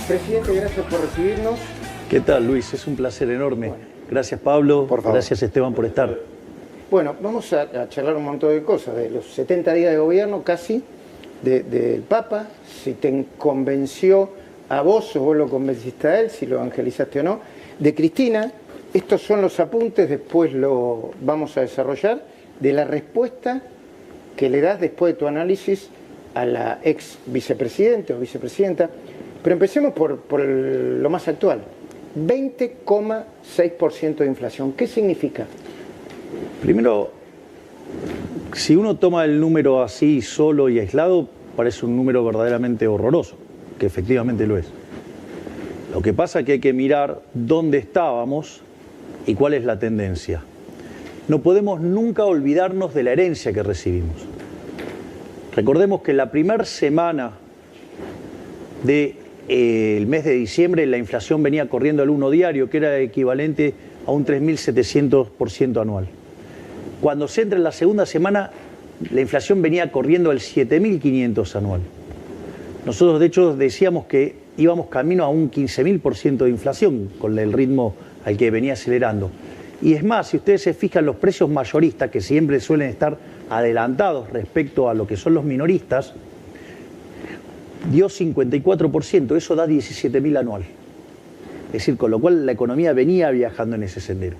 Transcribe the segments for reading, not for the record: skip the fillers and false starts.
Presidente, gracias por recibirnos. ¿Qué tal, Luis? Es un placer enorme. Bueno, gracias, Pablo. Por favor. Gracias, Esteban, por estar. Bueno, vamos a charlar un montón de cosas, de los 70 días de gobierno casi, del Papa, si te convenció a vos o vos lo convenciste a él, si lo evangelizaste o no, de Cristina. Estos son los apuntes, después lo vamos a desarrollar, de la respuesta que le das después de tu análisis a la ex vicepresidente o vicepresidenta. Pero empecemos por lo más actual. 20,6% de inflación. ¿Qué significa? Primero, si uno toma el número así solo y aislado, parece un número verdaderamente horroroso, que efectivamente lo es. Lo que pasa es que hay que mirar dónde estábamos y cuál es la tendencia. No podemos nunca olvidarnos de la herencia que recibimos. Recordemos que la primera semana del mes de diciembre la inflación venía corriendo al 1 diario, que era equivalente a un 3.700% anual. Cuando se entra en la segunda semana, la inflación venía corriendo al 7.500 anual. Nosotros, de hecho, decíamos que íbamos camino a un 15.000% de inflación con el ritmo al que venía acelerando. Y es más, si ustedes se fijan, los precios mayoristas, que siempre suelen estar adelantados respecto a lo que son los minoristas, dio 54%, eso da 17.000 anual. Es decir, con lo cual la economía venía viajando en ese sendero.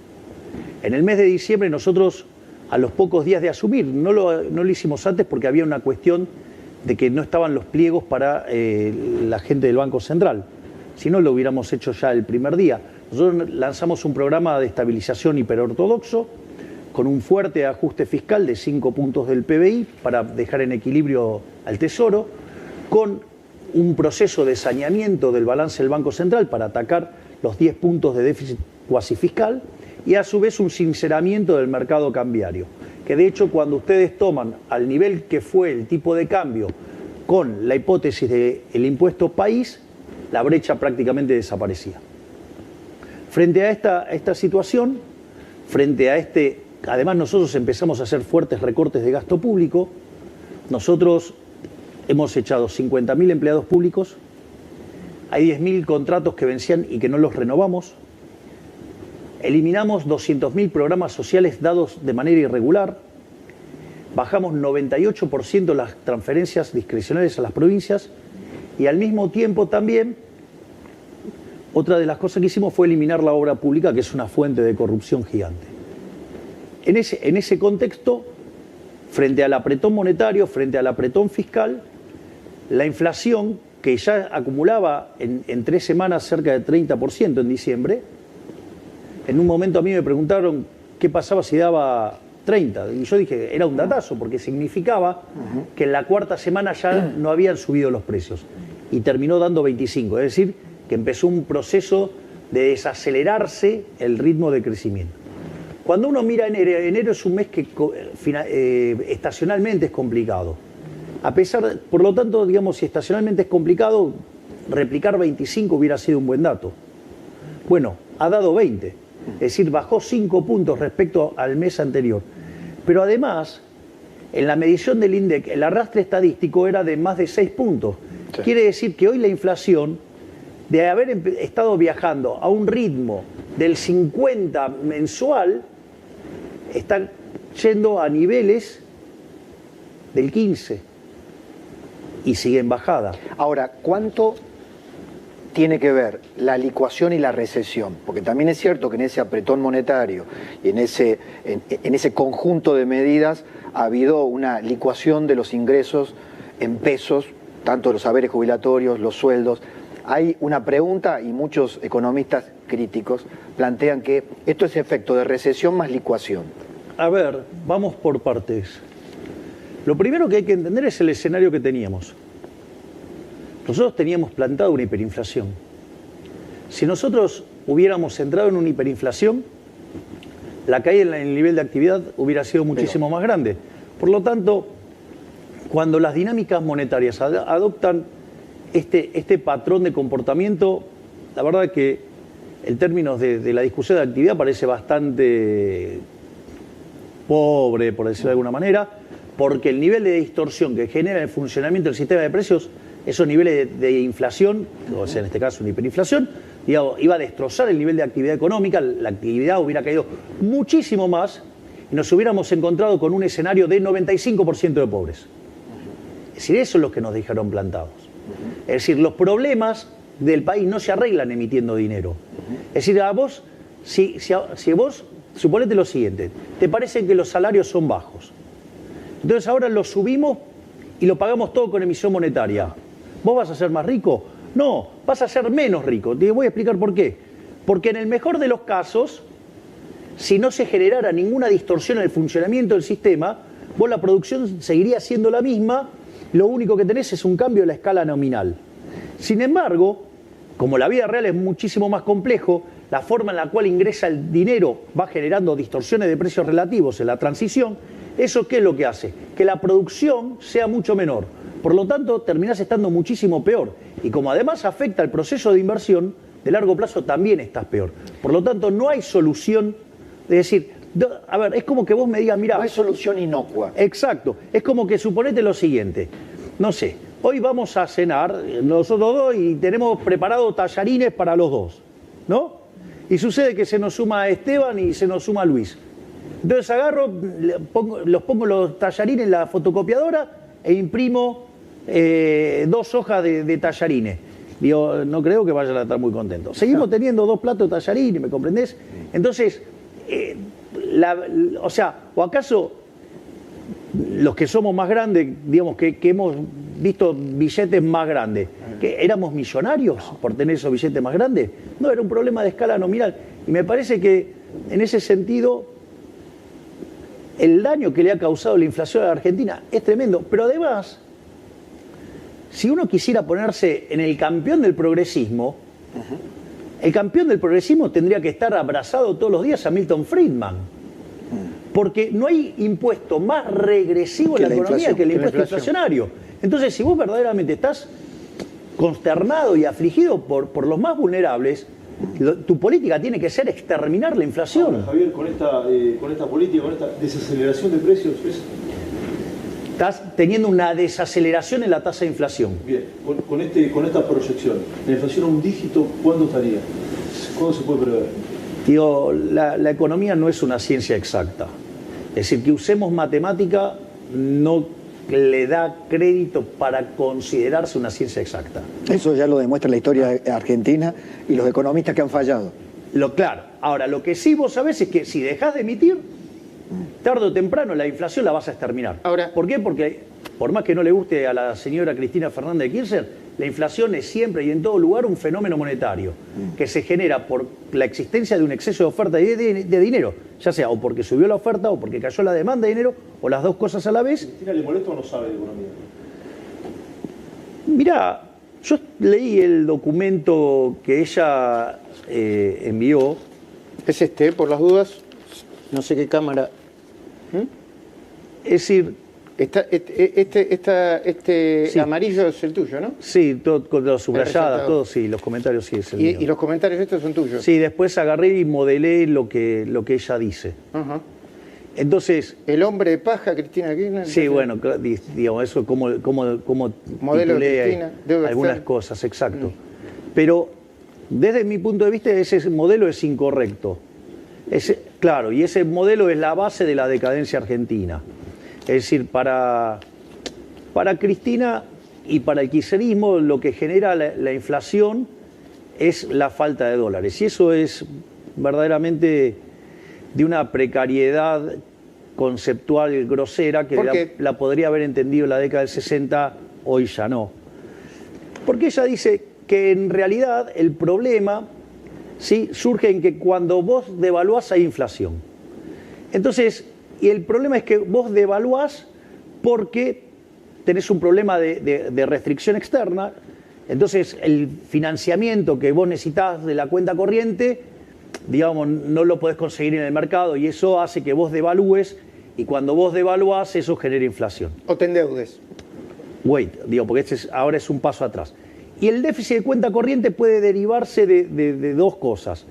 En el mes de diciembre nosotros, a los pocos días de asumir, no lo hicimos antes porque había una cuestión de que no estaban los pliegos para la gente del Banco Central. Si no, lo hubiéramos hecho ya el primer día. Nosotros lanzamos un programa de estabilización hiperortodoxo con un fuerte ajuste fiscal de 5 puntos del PBI para dejar en equilibrio al Tesoro, con un proceso de saneamiento del balance del Banco Central para atacar los 10 puntos de déficit cuasi fiscal y a su vez un sinceramiento del mercado cambiario, que de hecho cuando ustedes toman al nivel que fue el tipo de cambio con la hipótesis del impuesto país, la brecha prácticamente desaparecía. Frente a esta situación, además nosotros empezamos a hacer fuertes recortes de gasto público. Nosotros hemos echado 50.000 empleados públicos, hay 10.000 contratos que vencían y que no los renovamos, eliminamos 200.000 programas sociales dados de manera irregular, bajamos 98% las transferencias discrecionales a las provincias y al mismo tiempo también otra de las cosas que hicimos fue eliminar la obra pública, que es una fuente de corrupción gigante. En ese contexto, frente al apretón monetario, frente al apretón fiscal, la inflación, que ya acumulaba en 3 semanas cerca de 30% en diciembre, en un momento a mí me preguntaron qué pasaba si daba 30. Y yo dije, era un datazo, porque significaba que en la cuarta semana ya no habían subido los precios. Y terminó dando 25, es decir, que empezó un proceso de desacelerarse el ritmo de crecimiento. Cuando uno mira enero es un mes que estacionalmente es complicado. Por lo tanto, digamos, si estacionalmente es complicado, replicar 25 hubiera sido un buen dato. Bueno, ha dado 20, es decir, bajó 5 puntos respecto al mes anterior. Pero además, en la medición del INDEC, el arrastre estadístico era de más de 6 puntos. Sí. Quiere decir que hoy la inflación, de haber estado viajando a un ritmo del 50 mensual, está yendo a niveles del 15 y sigue en bajada. Ahora, ¿cuánto tiene que ver la licuación y la recesión? Porque también es cierto que en ese apretón monetario y en ese conjunto de medidas ha habido una licuación de los ingresos en pesos, tanto los haberes jubilatorios, los sueldos. Hay una pregunta y muchos economistas críticos plantean que esto es efecto de recesión más licuación. A ver, vamos por partes. Lo primero que hay que entender es el escenario que teníamos. Nosotros teníamos plantado una hiperinflación. Si nosotros hubiéramos entrado en una hiperinflación, la caída en el nivel de actividad hubiera sido muchísimo más grande. Por lo tanto, cuando las dinámicas monetarias adoptan este patrón de comportamiento, la verdad es que el término de la discusión de actividad parece bastante pobre, por decirlo de alguna manera, porque el nivel de distorsión que genera el funcionamiento del sistema de precios esos niveles de inflación, o sea, en este caso una hiperinflación, digamos, iba a destrozar el nivel de actividad económica, la actividad hubiera caído muchísimo más y nos hubiéramos encontrado con un escenario de 95% de pobres. Es decir, eso es lo que nos dejaron plantados. Es decir, los problemas del país no se arreglan emitiendo dinero. Es decir, a vos, si vos, suponete lo siguiente, te parece que los salarios son bajos. Entonces ahora los subimos y lo pagamos todo con emisión monetaria. ¿Vos vas a ser más rico? No, vas a ser menos rico. Te voy a explicar por qué. Porque en el mejor de los casos, si no se generara ninguna distorsión en el funcionamiento del sistema, vos la producción seguiría siendo la misma, lo único que tenés es un cambio de la escala nominal. Sin embargo, como la vida real es muchísimo más complejo, la forma en la cual ingresa el dinero va generando distorsiones de precios relativos en la transición. ¿Eso qué es lo que hace? Que la producción sea mucho menor. Por lo tanto, terminás estando muchísimo peor. Y como además afecta el proceso de inversión, de largo plazo también estás peor. Por lo tanto, no hay solución. Es decir, a ver, es como que vos me digas, mira... No hay solución inocua. Exacto. Es como que suponete lo siguiente. No sé, hoy vamos a cenar nosotros dos y tenemos preparado tallarines para los dos, ¿no? Y sucede que se nos suma Esteban y se nos suma Luis. Entonces agarro, los pongo los tallarines en la fotocopiadora e imprimo 2 hojas de tallarines. Digo, no creo que vayan a estar muy contentos. Seguimos teniendo 2 platos de tallarines, ¿me comprendés? Entonces, ¿o acaso los que somos más grandes, digamos, que hemos visto billetes más grandes, que éramos millonarios por tener esos billetes más grandes? No, era un problema de escala nominal. Y me parece que en ese sentido el daño que le ha causado la inflación a la Argentina es tremendo. Pero además, si uno quisiera ponerse en el campeón del progresismo, el campeón del progresismo tendría que estar abrazado todos los días a Milton Friedman. Porque no hay impuesto más regresivo en la economía que el impuesto inflacionario. Entonces, si vos verdaderamente estás consternado y afligido por los más vulnerables, tu política tiene que ser exterminar la inflación. Ahora, Javier, con esta política, con esta desaceleración de precios, estás teniendo una desaceleración en la tasa de inflación. Bien, con esta proyección, la inflación a un dígito, ¿cuándo estaría? ¿Cuándo se puede prever? Digo, la economía no es una ciencia exacta. Es decir, que usemos matemática no le da crédito para considerarse una ciencia exacta. Eso ya lo demuestra la historia argentina y los economistas que han fallado. Claro. Ahora, lo que sí vos sabés es que si dejás de emitir, tarde o temprano la inflación la vas a exterminar. Ahora, ¿por qué? Porque por más que no le guste a la señora Cristina Fernández de Kirchner, la inflación es siempre y en todo lugar un fenómeno monetario que se genera por la existencia de un exceso de oferta de dinero, ya sea o porque subió la oferta o porque cayó la demanda de dinero o las dos cosas a la vez. ¿Cristina le molesta o no sabe de economía? Mirá, yo leí el documento que ella envió. Es por las dudas, no sé qué cámara. Es decir, sí. Amarillo es el tuyo, ¿no? Sí, todo con las subrayadas, todo, sí, los comentarios sí es el mío. ¿Y los comentarios estos son tuyos? Sí, después agarré y modelé lo que ella dice. Entonces... ¿El hombre de paja, Cristina Kirchner? Sí, bueno, digamos, eso como modelo de Cristina, algunas cosas, exacto. Pero desde mi punto de vista ese modelo es incorrecto. Claro, y ese modelo es la base de la decadencia argentina. Es decir, para Cristina y para el kirchnerismo lo que genera la inflación es la falta de dólares. Y eso es verdaderamente de una precariedad conceptual grosera que la podría haber entendido en la década del 60, hoy ya no. Porque ella dice que en realidad el problema ¿sí? surge en que cuando vos devaluás hay inflación. Entonces... Y el problema es que vos devaluás porque tenés un problema de restricción externa. Entonces, el financiamiento que vos necesitás de la cuenta corriente, digamos, no lo podés conseguir en el mercado y eso hace que vos devalúes y cuando vos devaluás, eso genera inflación. O te endeudes. Porque ahora es un paso atrás. Y el déficit de cuenta corriente puede derivarse de dos cosas,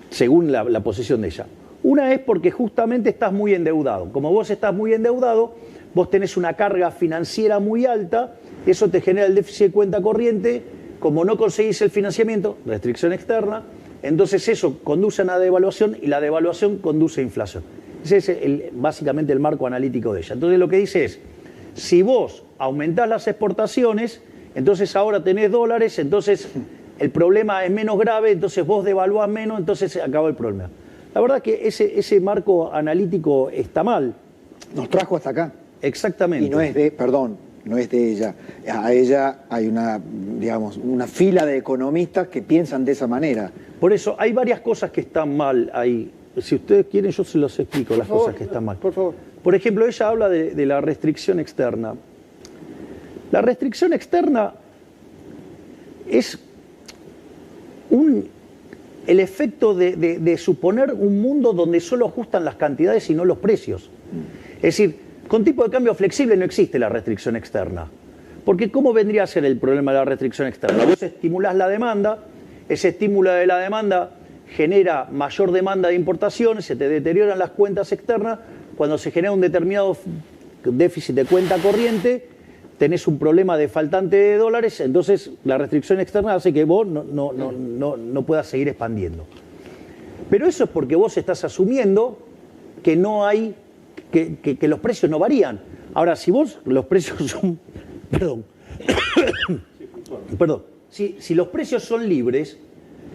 según la posición de ella. Una es porque justamente estás muy endeudado. Como vos estás muy endeudado, vos tenés una carga financiera muy alta eso te genera el déficit de cuenta corriente, como no conseguís el financiamiento, restricción externa, entonces eso conduce a una devaluación y la devaluación conduce a inflación. Ese es básicamente el marco analítico de ella. Entonces lo que dice es, si vos aumentás las exportaciones, entonces ahora tenés dólares, entonces el problema es menos grave, entonces vos devaluás menos, entonces se acabó el problema. La verdad que ese marco analítico está mal. Nos trajo hasta acá. Exactamente. Y no es de, perdón, no es de ella. A ella hay una, digamos, una fila de economistas que piensan de esa manera. Por eso hay varias cosas que están mal ahí. Si ustedes quieren, yo se los explico las cosas que están mal. Por favor. Por ejemplo, ella habla de la restricción externa. La restricción externa es el efecto de suponer un mundo donde solo ajustan las cantidades y no los precios. Es decir, con tipo de cambio flexible no existe la restricción externa. Porque ¿cómo vendría a ser el problema de la restricción externa? Vos estimulás la demanda, ese estímulo de la demanda genera mayor demanda de importaciones, se te deterioran las cuentas externas, cuando se genera un determinado déficit de cuenta corriente, tenés un problema de faltante de dólares, entonces la restricción externa hace que vos no puedas seguir expandiendo. Pero eso es porque vos estás asumiendo que no hay, que los precios no varían. Ahora, si vos los precios son, si los precios son libres,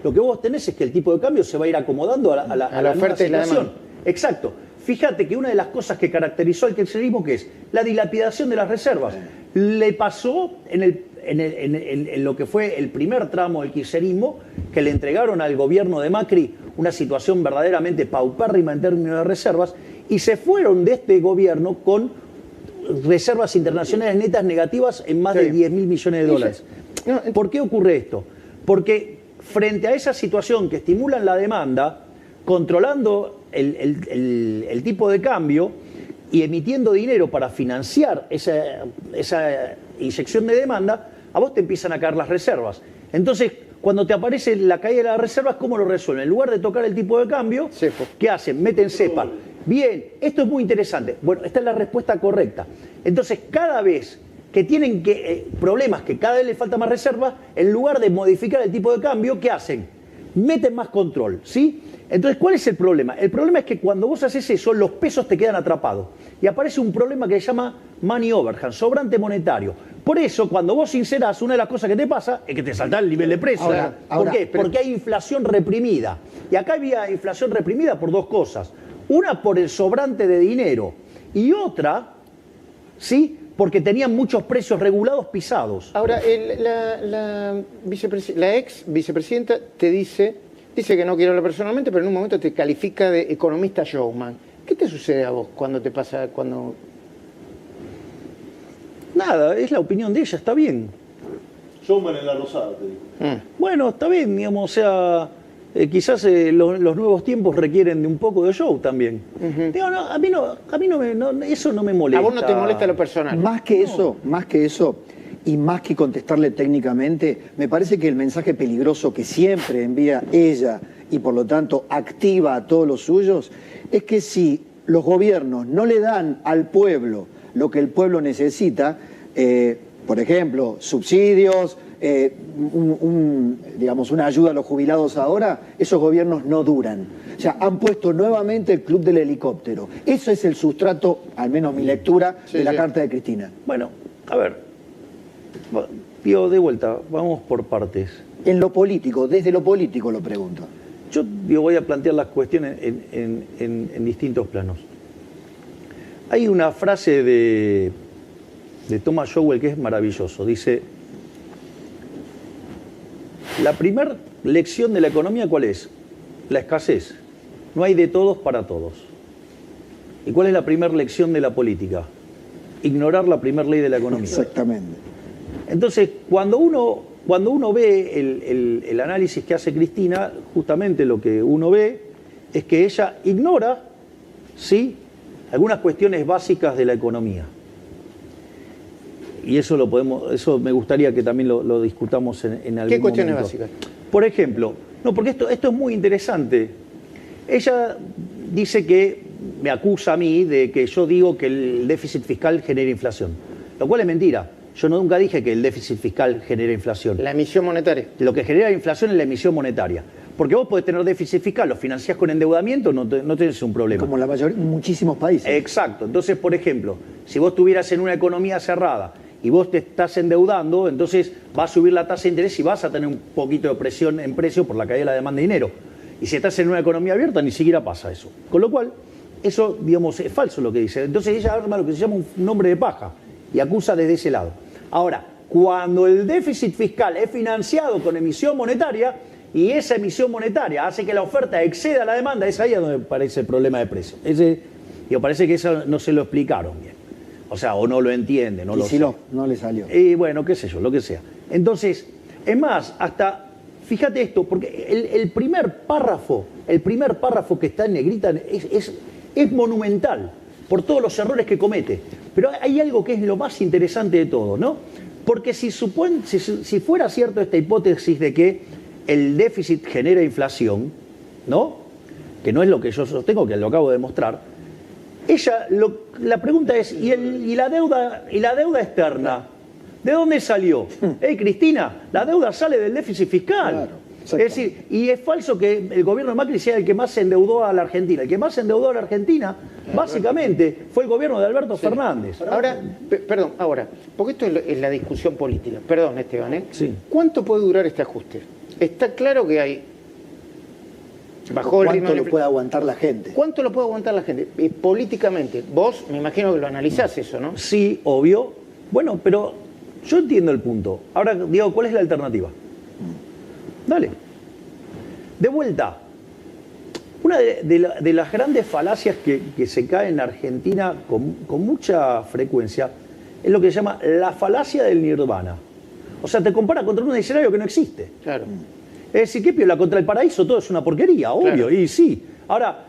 lo que vos tenés es que el tipo de cambio se va a ir acomodando a la oferta y la demanda. Exacto. Fíjate que una de las cosas que caracterizó al kirchnerismo, que es la dilapidación de las reservas, le pasó en lo que fue el primer tramo del kirchnerismo, que le entregaron al gobierno de Macri una situación verdaderamente paupérrima en términos de reservas, y se fueron de este gobierno con reservas internacionales netas negativas en más de 10.000 millones de dólares. ¿Por qué ocurre esto? Porque frente a esa situación que estimulan la demanda, controlando el tipo de cambio y emitiendo dinero para financiar esa inyección de demanda, a vos te empiezan a caer las reservas. Entonces, cuando te aparece la caída de las reservas, ¿cómo lo resuelven? En lugar de tocar el tipo de cambio, ¿qué hacen? Meten cepa. Bien, esto es muy interesante. Bueno, esta es la respuesta correcta. Entonces, cada vez que tienen problemas, que cada vez les falta más reservas, en lugar de modificar el tipo de cambio, ¿qué hacen? Meten más control, ¿sí? Entonces, ¿cuál es el problema? El problema es que cuando vos haces eso, los pesos te quedan atrapados. Y aparece un problema que se llama money overhang, sobrante monetario. Por eso, cuando vos sincerás, una de las cosas que te pasa es que te salta el nivel de precio. ¿Por qué? Porque hay inflación reprimida. Y acá había inflación reprimida por dos cosas. Una, por el sobrante de dinero. Y otra, ¿sí?, porque tenían muchos precios regulados pisados. Ahora, la ex vicepresidenta te dice que no quiere hablar personalmente, pero en un momento te califica de economista showman. ¿Qué te sucede a vos cuando te pasa, cuando...? Nada, es la opinión de ella, está bien. Showman en la Rosada, te digo. Bueno, está bien, digamos, o sea, quizás los nuevos tiempos requieren de un poco de show también. Digo, no, a mí eso no me molesta. ¿A vos no te molesta lo personal? Más que eso, y más que contestarle técnicamente, me parece que el mensaje peligroso que siempre envía ella y por lo tanto activa a todos los suyos, es que si los gobiernos no le dan al pueblo lo que el pueblo necesita, por ejemplo, subsidios, digamos, una ayuda a los jubilados ahora, esos gobiernos no duran. O sea, han puesto nuevamente el club del helicóptero. Eso es el sustrato, al menos mi lectura, de la carta de Cristina. Bueno, a ver, digo, de vuelta, vamos por partes. En lo político, desde lo político lo pregunto. Yo voy a plantear las cuestiones en distintos planos. Hay una frase de Thomas Sowell que es maravilloso. Dice, la primera lección de la economía, ¿cuál es? La escasez. No hay de todos para todos. ¿Y cuál es la primera lección de la política? Ignorar la primera ley de la economía. Exactamente. Entonces, cuando uno ve el análisis que hace Cristina, justamente lo que uno ve es que ella ignora, ¿sí?, algunas cuestiones básicas de la economía. Y eso me gustaría que también lo discutamos en algún momento. ¿Qué cuestiones básicas? Por ejemplo, no, porque esto es muy interesante. Ella dice que me acusa a mí de que yo digo que el déficit fiscal genera inflación, lo cual es mentira. Yo nunca dije que el déficit fiscal genera inflación. La emisión monetaria. Lo que genera inflación es la emisión monetaria. Porque vos podés tener déficit fiscal, lo financiás con endeudamiento, no tenés un problema. Como la mayoría, muchísimos países. Exacto. Entonces, por ejemplo, si vos estuvieras en una economía cerrada y vos te estás endeudando, entonces va a subir la tasa de interés y vas a tener un poquito de presión en precio por la caída de la demanda de dinero. Y si estás en una economía abierta, ni siquiera pasa eso. Con lo cual, eso, digamos, es falso lo que dice. Entonces ella arma lo que se llama un nombre de paja y acusa desde ese lado. Ahora, cuando el déficit fiscal es financiado con emisión monetaria y esa emisión monetaria hace que la oferta exceda la demanda, es ahí donde aparece el problema de precio. Parece que eso no se lo explicaron bien. O sea, o no lo entiende, no lo sé. No le salió. Y bueno, qué sé yo, lo que sea. Entonces, es más, hasta, fíjate esto, porque el primer párrafo que está en negrita es monumental por todos los errores que comete. Pero hay algo que es lo más interesante de todo, ¿no? Porque si fuera cierto esta hipótesis de que el déficit genera inflación, ¿no? Que no es lo que yo sostengo, que lo acabo de demostrar. La pregunta es, ¿y la deuda externa? ¿De dónde salió? Cristina, la deuda sale del déficit fiscal. Claro, es decir, y es falso que el gobierno de Macri sea el que más se endeudó a la Argentina. El que más se endeudó a la Argentina, básicamente, fue el gobierno de Alberto Fernández. Ahora, porque esto es la discusión política. Perdón, Esteban, ¿eh? Sí. ¿Cuánto puede durar este ajuste? Está claro que hay... ¿Cuánto lo puede aguantar la gente? ¿Cuánto lo puede aguantar la gente? Políticamente, vos me imagino que lo analizás eso, ¿no? Sí, obvio. Bueno, pero yo entiendo el punto. Ahora, Diego, ¿cuál es la alternativa? Dale. De vuelta. Una de las grandes falacias que se cae en Argentina con mucha frecuencia es lo que se llama la falacia del nirvana. O sea, te compara contra un escenario que no existe. Claro. Es decir, ¿qué piola? Contra el paraíso todo es una porquería, obvio, Claro. y sí. Ahora,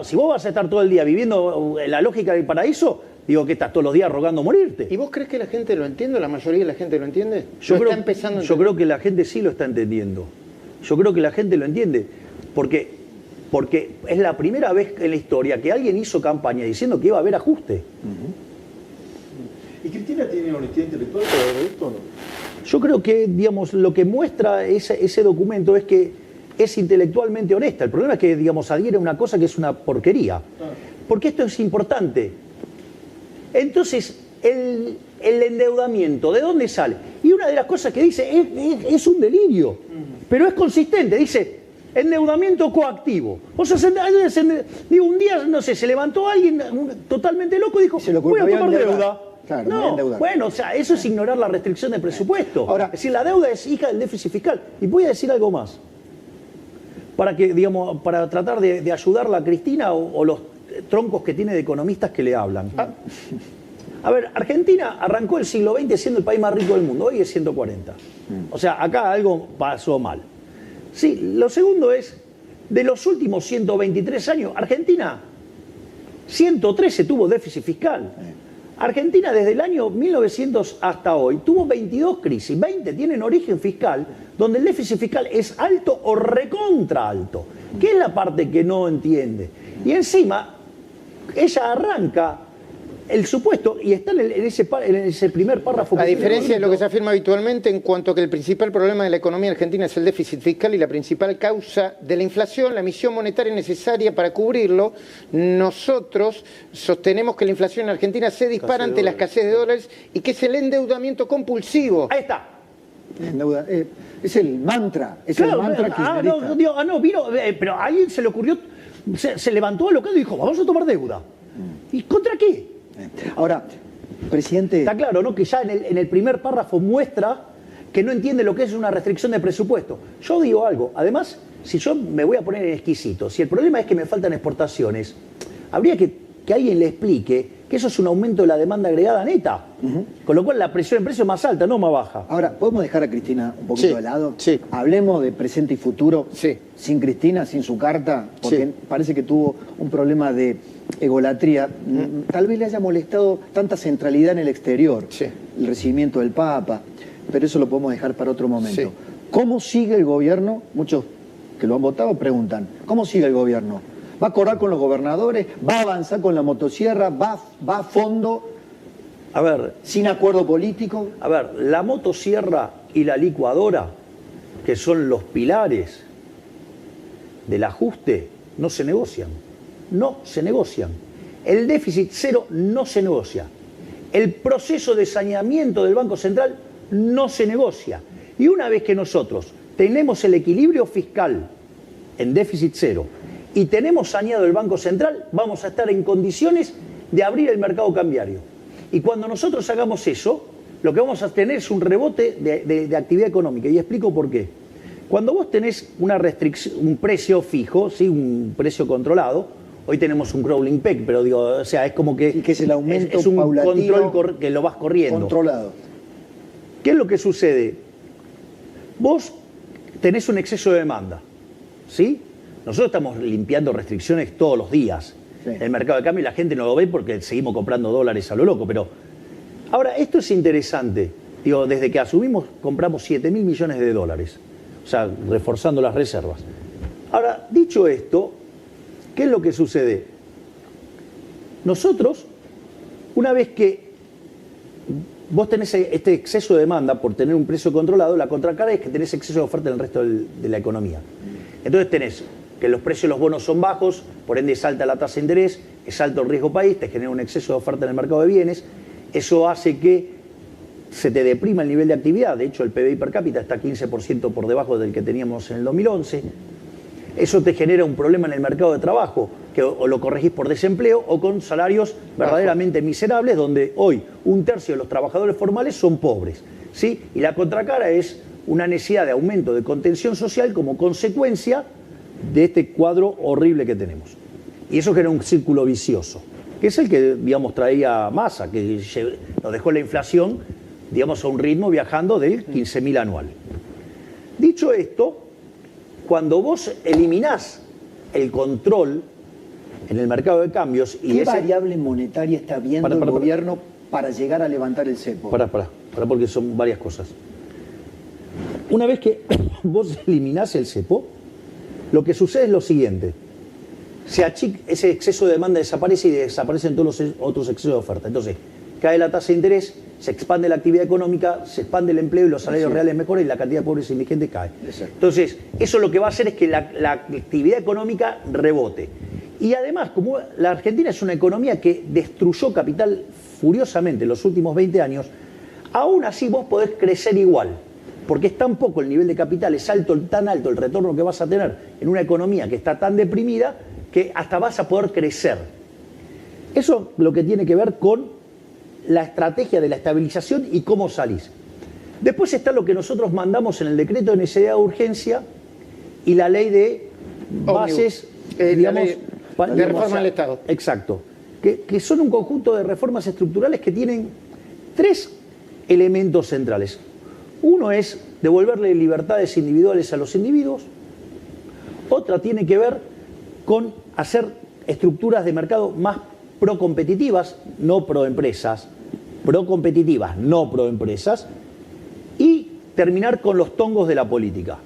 si vos vas a estar todo el día viviendo la lógica del paraíso, digo que estás todos los días rogando morirte. ¿Y vos crees que la gente lo entiende? ¿La mayoría de la gente lo entiende? Yo Yo creo que la gente sí lo está entendiendo. Yo creo que la gente lo entiende. Porque es la primera vez en la historia que alguien hizo campaña diciendo que iba a haber ajuste. ¿Y Cristina tiene honestidad intelectual para ver esto o no? Yo creo que, digamos, lo que muestra ese documento es que es intelectualmente honesta. El problema es que, digamos, adhiere a una cosa que es una porquería. Porque esto es importante. Entonces, el endeudamiento, ¿de dónde sale? Y una de las cosas que dice es un delirio, pero es consistente. Dice, endeudamiento coactivo. O sea, un día, no sé, se levantó alguien totalmente loco y dijo, voy a tomar deuda. Claro, No, bueno, o sea, eso es ignorar la restricción de presupuesto. Ahora, es decir, la deuda es hija del déficit fiscal. Y voy a decir algo más. Para que, digamos, para tratar de ayudarla a Cristina o los troncos que tiene de economistas que le hablan. A ver, Argentina arrancó el siglo XX siendo el país más rico del mundo, hoy es 140. O sea, acá algo pasó mal. Sí, lo segundo es, de los últimos 123 años, Argentina, 113 tuvo déficit fiscal. Argentina desde el año 1900 hasta hoy tuvo 22 crisis, 20 tienen origen fiscal, donde el déficit fiscal es alto o recontra alto, que es la parte que no entiende. Y encima, ella arranca el supuesto y está en ese primer párrafo. A diferencia de lo que se afirma habitualmente en cuanto a que el principal problema de la economía argentina es el déficit fiscal y la principal causa de la inflación, la emisión monetaria necesaria para cubrirlo, nosotros sostenemos que la inflación en Argentina se dispara ante la escasez de dólares y que es el endeudamiento compulsivo. Ahí está. Es el mantra, Claro, el mantra kirchnerista. Vino, pero a alguien se le ocurrió, se levantó alocado y dijo, vamos a tomar deuda. ¿Y contra qué? Ahora, presidente... Está claro, ¿no? Que ya en el primer párrafo muestra que no entiende lo que es una restricción de presupuesto. Yo digo algo, además, si yo me voy a poner en exquisito, si el problema es que me faltan exportaciones, habría que alguien le explique que eso es un aumento de la demanda agregada neta, con lo cual la presión en precio es más alta, no más baja. Ahora, ¿podemos dejar a Cristina un poquito de lado? Sí. Hablemos de presente y futuro, sin Cristina, sin su carta, porque parece que tuvo un problema de egolatría. Tal vez le haya molestado tanta centralidad en el exterior, el recibimiento del Papa, pero eso lo podemos dejar para otro momento. ¿Cómo sigue el gobierno? Muchos que lo han votado preguntan, ¿cómo sigue el gobierno? ¿Va a acordar con los gobernadores? ¿Va a avanzar con la motosierra? ¿Va a fondo? A ver, sin acuerdo político. A ver, la motosierra y la licuadora, que son los pilares del ajuste, no se negocian. No se negocian. El déficit cero no se negocia. El proceso de saneamiento del Banco Central no se negocia. Y una vez que nosotros tenemos el equilibrio fiscal en déficit cero y tenemos saneado el Banco Central, vamos a estar en condiciones de abrir el mercado cambiario. Y cuando nosotros hagamos eso, lo que vamos a tener es un rebote de actividad económica. Y explico por qué. Cuando vos tenés una restricción, un precio fijo, ¿sí? Un precio controlado, hoy tenemos un crawling peg, pero digo, o sea, es como que, y que es el aumento es un paulatino, control que lo vas corriendo. Controlado. ¿Qué es lo que sucede? Vos tenés un exceso de demanda, ¿sí? Nosotros estamos limpiando restricciones todos los días. Sí. El mercado de cambio y la gente no lo ve porque seguimos comprando dólares a lo loco, pero ahora esto es interesante. Digo, desde que asumimos compramos 7.000 millones de dólares, o sea, reforzando las reservas. Ahora, dicho esto, ¿qué es lo que sucede? Nosotros, una vez que vos tenés este exceso de demanda por tener un precio controlado, la contracara es que tenés exceso de oferta en el resto de la economía. Entonces tenés que los precios de los bonos son bajos, por ende es alta la tasa de interés, es alto el riesgo país, te genera un exceso de oferta en el mercado de bienes, eso hace que se te deprima el nivel de actividad. De hecho, el PBI per cápita está 15% por debajo del que teníamos en el 2011. Eso te genera un problema en el mercado de trabajo, que o lo corregís por desempleo o con salarios verdaderamente miserables, donde hoy 1/3 de los trabajadores formales son pobres, ¿sí? Y la contracara es una necesidad de aumento de contención social como consecuencia de este cuadro horrible que tenemos. Y eso genera un círculo vicioso, que es el que, digamos, traía Massa, que nos dejó la inflación, digamos, a un ritmo viajando del 15.000 anual. Dicho esto, cuando vos eliminás el control en el mercado de cambios... y ¿Qué variable monetaria está viendo el gobierno para llegar a levantar el cepo? Para, porque son varias cosas. Una vez que vos eliminás el cepo, lo que sucede es lo siguiente. Ese exceso de demanda desaparece y desaparecen todos los otros excesos de oferta. Entonces, cae la tasa de interés, se expande la actividad económica, se expande el empleo y los salarios reales mejoran y la cantidad de pobres e indigentes cae. Exacto. Entonces, eso lo que va a hacer es que la actividad económica rebote. Y además, como la Argentina es una economía que destruyó capital furiosamente en los últimos 20 años, aún así vos podés crecer igual. Porque es tan poco el nivel de capital, es tan alto el retorno que vas a tener en una economía que está tan deprimida que hasta vas a poder crecer. Eso lo que tiene que ver con la estrategia de la estabilización y cómo salís. Después está lo que nosotros mandamos en el decreto de necesidad de urgencia y la ley de bases, digamos, de reforma del Estado. Exacto. Que son un conjunto de reformas estructurales que tienen 3 elementos centrales. Uno es devolverle libertades individuales a los individuos. Otra tiene que ver con hacer estructuras de mercado más procompetitivas, no proempresas, procompetitivas, no proempresas, y terminar con los tongos de la política.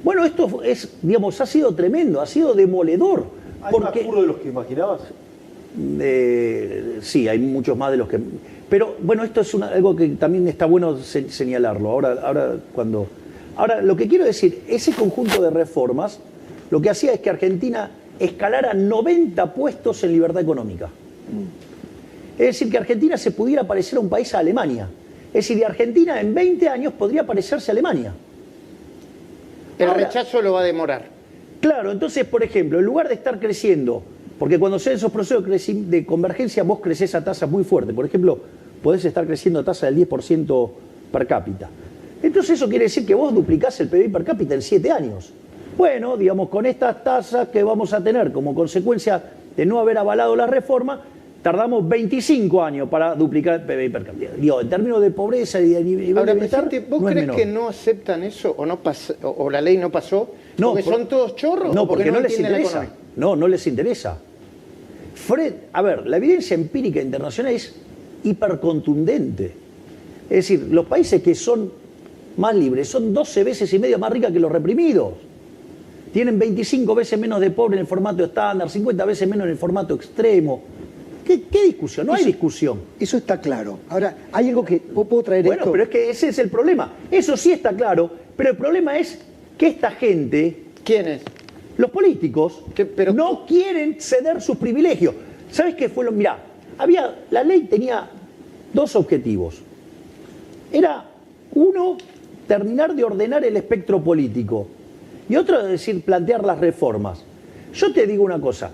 Bueno, esto es, digamos, ha sido tremendo, ha sido demoledor. ¿Hay más apuro de los que imaginabas? Sí, hay muchos más de los que... Pero bueno, esto es algo que también está bueno señalarlo. Ahora, lo que quiero decir, ese conjunto de reformas, lo que hacía es que Argentina escalara 90 puestos en libertad económica. Es decir, que Argentina se pudiera parecer a un país a Alemania. Es decir, Argentina en 20 años podría parecerse a Alemania. El rechazo lo va a demorar. Claro, entonces, por ejemplo, en lugar de estar creciendo, porque cuando se dan esos procesos de convergencia, vos crecés a tasas muy fuertes. Por ejemplo, podés estar creciendo a tasa del 10% per cápita. Entonces eso quiere decir que vos duplicás el PBI per cápita en 7 años. Bueno, digamos, con estas tasas que vamos a tener como consecuencia de no haber avalado la reforma, tardamos 25 años para duplicar el PBI per cápita. Digo, en términos de pobreza y de nivel Ahora, de bienestar, presidente, ¿vos no crees que no aceptan eso o no o la ley no pasó? No, ¿Porque son todos chorros? No, porque no les entienden la interesa. economía? No les interesa. A ver, la evidencia empírica internacional es hipercontundente. Es decir, los países que son más libres son 12 veces y media más ricas que los reprimidos. Tienen 25 veces menos de pobre en el formato estándar, 50 veces menos en el formato extremo. ¿Qué discusión? No hay discusión. Eso está claro. Ahora, hay algo que puedo traer Bueno, esto. pero es que ese es el problema. Eso sí está claro, pero el problema es que esta gente, ¿Quién es? los políticos, Pero- no quieren ceder sus privilegios. ¿Sabes qué fue lo? Mirá, la ley tenía dos objetivos. Era uno, terminar de ordenar el espectro político. Y otro, es decir, plantear las reformas. Yo te digo una cosa.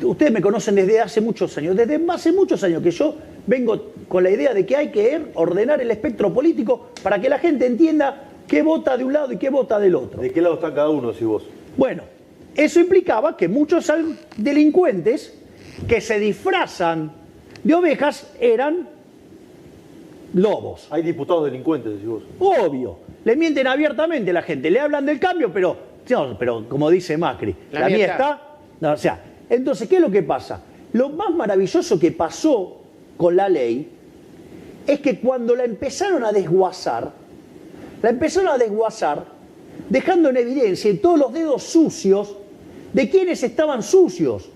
Ustedes me conocen desde hace muchos años. Desde hace muchos años que yo vengo con la idea de que hay que ordenar el espectro político para que la gente entienda qué vota de un lado y qué vota del otro. ¿De qué lado está cada uno, si vos? Bueno, eso implicaba que muchos delincuentes que se disfrazan de ovejas eran lobos. Hay diputados delincuentes, decís vos. Obvio. Le mienten abiertamente a la gente. Le hablan del cambio, pero como dice Macri, la mía está. No, o sea, entonces, ¿qué es lo que pasa? Lo más maravilloso que pasó con la ley es que cuando la empezaron a desguazar, dejando en evidencia todos los dedos sucios de quienes estaban sucios.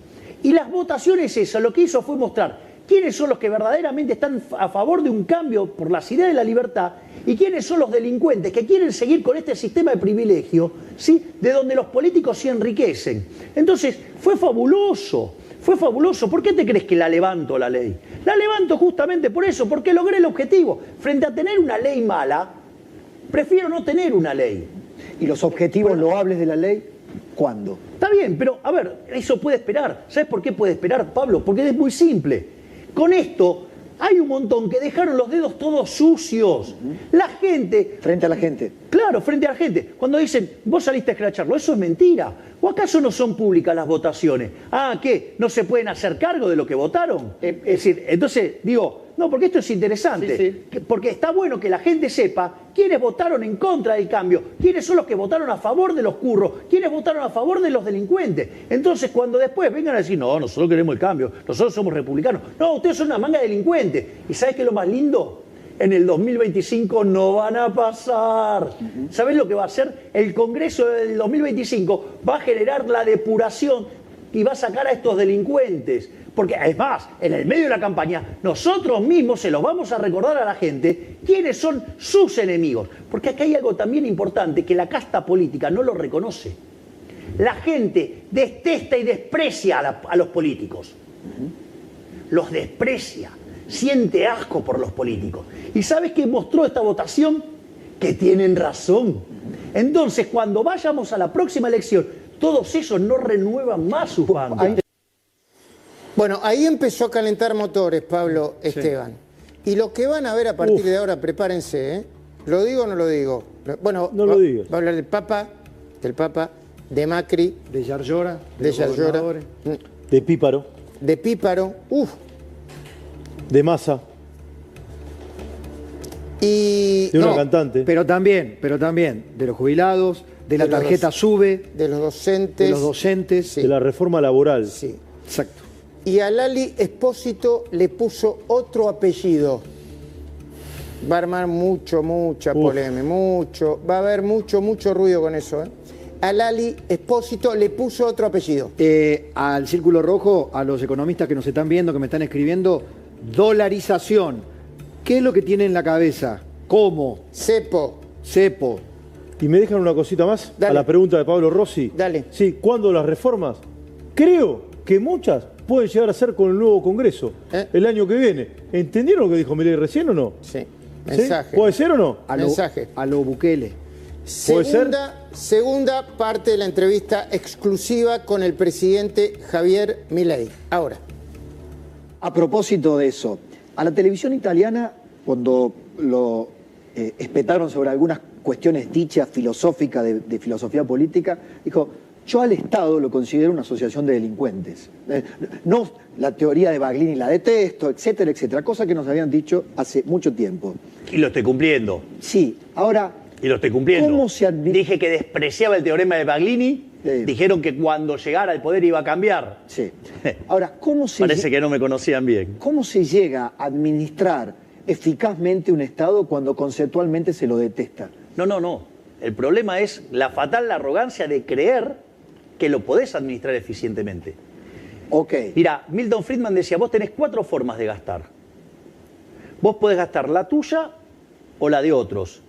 Y las votaciones esas lo que hizo fue mostrar quiénes son los que verdaderamente están a favor de un cambio por las ideas de la libertad y quiénes son los delincuentes que quieren seguir con este sistema de privilegio, ¿sí?, de donde los políticos se enriquecen. Entonces, fue fabuloso. ¿Por qué te crees que la levanto la ley? La levanto justamente por eso, porque logré el objetivo. Frente a tener una ley mala, prefiero no tener una ley. ¿Y los objetivos loables de la ley? ¿Cuándo? Está bien, pero a ver, eso puede esperar. ¿Sabes por qué puede esperar, Pablo? Porque es muy simple. Con esto hay un montón que dejaron los dedos todos sucios. La gente... Frente a la gente. Claro, frente a la gente. Cuando dicen, vos saliste a escracharlo, eso es mentira. ¿O acaso no son públicas las votaciones? Ah, ¿qué? ¿No se pueden hacer cargo de lo que votaron? Es decir, entonces digo, no, porque esto es interesante. Sí. Porque está bueno que la gente sepa quiénes votaron en contra del cambio, quiénes son los que votaron a favor de los curros, quiénes votaron a favor de los delincuentes. Entonces, cuando después vengan a decir, no, nosotros queremos el cambio, nosotros somos republicanos. No, ustedes son una manga de delincuentes. ¿Y sabes qué es lo más lindo? En el 2025 no van a pasar. ¿Sabés lo que va a hacer? El Congreso del 2025 va a generar la depuración y va a sacar a estos delincuentes. Porque, es más, en el medio de la campaña, nosotros mismos se los vamos a recordar a la gente quiénes son sus enemigos. Porque acá hay algo también importante que la casta política no lo reconoce. La gente detesta y desprecia a los políticos. Los desprecia. Siente asco por los políticos. ¿Y sabes qué mostró esta votación? Que tienen razón. Entonces, cuando vayamos a la próxima elección, todos esos no renuevan más sus bancos. Bueno, ahí empezó a calentar motores, Pablo Esteban. Y lo que van a ver a partir de ahora, prepárense, ¿eh? ¿Lo digo o no lo digo? Bueno, No lo digas. Va a hablar del Papa, de Macri, De Yarlora. de Yarlora, De Píparo, de Píparo, de Massa, y de una no, cantante. Pero también de los jubilados, de la De los tarjeta dos- SUBE, de los docentes. de los docentes. Sí. de la reforma laboral. Sí. Exacto. Y a Lali Espósito le puso otro apellido. Va a armar mucha polémica, va a haber mucho ruido con eso, ¿eh? A Lali Espósito le puso otro apellido. Al Círculo Rojo, a los economistas que nos están viendo, que me están escribiendo, dolarización. ¿Qué es lo que tiene en la cabeza? ¿Cómo? Cepo, Cepo. Y me dejan una cosita más Dale. a la pregunta de Pablo Rossi. Dale. Sí, ¿cuándo las reformas? Creo que muchas pueden llegar a ser con el nuevo Congreso el año que viene. ¿Entendieron lo que dijo Milei recién o no? sí, ¿Sí? mensaje. ¿Puede ser o no? Mensaje. A lo Bukele. ¿Puede ser? Segunda parte de la entrevista exclusiva con el presidente Javier Milei. Ahora. A propósito de eso, a la televisión italiana, cuando lo espetaron sobre algunas cuestiones dichas filosóficas de filosofía política, dijo, yo al Estado lo considero una asociación de delincuentes. No la teoría de Baglini la detesto, etcétera, etcétera, cosa que nos habían dicho hace mucho tiempo. Y lo estoy cumpliendo. Sí, ahora, Y lo estoy cumpliendo. ¿cómo se admite? Dije que despreciaba el teorema de Baglini. Sí. Dijeron que cuando llegara al poder iba a cambiar. Sí. Ahora, Parece que no me conocían bien. ¿cómo se llega a administrar eficazmente un Estado cuando conceptualmente se lo detesta? No. El problema es la fatal arrogancia de creer que lo podés administrar eficientemente. Ok. Mira, Milton Friedman decía, vos tenés 4 formas de gastar. Vos podés gastar la tuya o la de otros.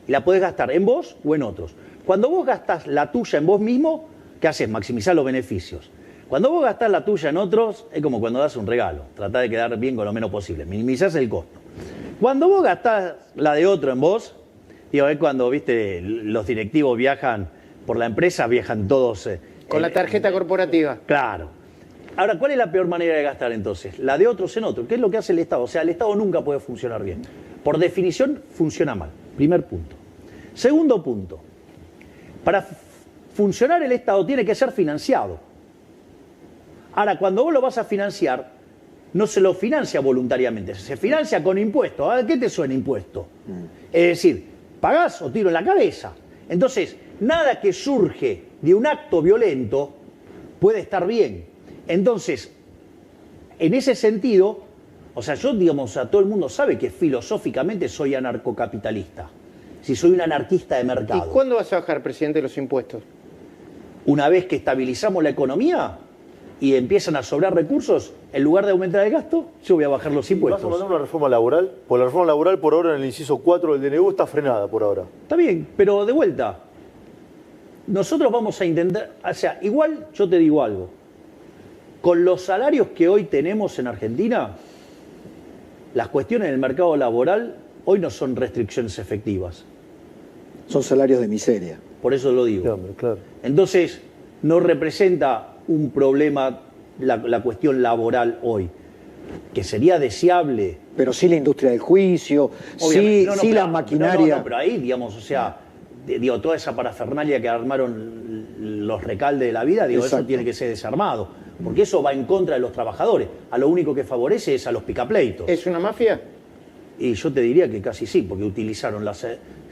Y la podés gastar en vos o en otros. Cuando vos gastás la tuya en vos mismo, ¿qué haces? Maximizar los beneficios. Cuando vos gastás la tuya en otros, es como cuando das un regalo. Tratá de quedar bien con lo menos posible. Minimizás el costo. Cuando vos gastás la de otro en vos, digo, es cuando, viste, los directivos viajan por la empresa, viajan todos... Con la tarjeta corporativa. Claro. Ahora, ¿cuál es la peor manera de gastar entonces? La de otros en otros. ¿Qué es lo que hace el Estado? O sea, el Estado nunca puede funcionar bien. Por definición, funciona mal. Primer punto. Segundo punto. Para funcionar el Estado tiene que ser financiado. Ahora, cuando vos lo vas a financiar, no se lo financia voluntariamente, se financia con impuestos. ¿A qué te suena impuesto? Es decir, pagás o tiro en la cabeza. Entonces, nada que surge de un acto violento puede estar bien. Entonces, en ese sentido, o sea, yo, digamos, a todo el mundo sabe que filosóficamente soy anarcocapitalista. Si soy un anarquista de mercado. ¿Y cuándo vas a bajar, presidente, los impuestos? Una vez que estabilizamos la economía y empiezan a sobrar recursos, en lugar de aumentar el gasto, yo voy a bajar los impuestos. ¿Vas a mandar una reforma laboral? Pues la reforma laboral por ahora en el inciso 4 del DNU está frenada por ahora. Está bien, pero de vuelta, nosotros vamos a intentar, o sea, igual yo te digo algo, con los salarios que hoy tenemos en Argentina, las cuestiones del mercado laboral hoy no son restricciones efectivas. Son salarios de miseria. Por eso lo digo. Claro. Entonces, no representa un problema la cuestión laboral hoy, que sería deseable. Pero sí la industria del juicio, sí, No, sí pero, la maquinaria. No, pero ahí, digamos, o sea, digo, toda esa parafernalia que armaron los recaldes de la vida, digo, Exacto. eso tiene que ser desarmado, porque eso va en contra de los trabajadores. A lo único que favorece es a los picapleitos. ¿Es una mafia? Y yo te diría que casi sí, porque utilizaron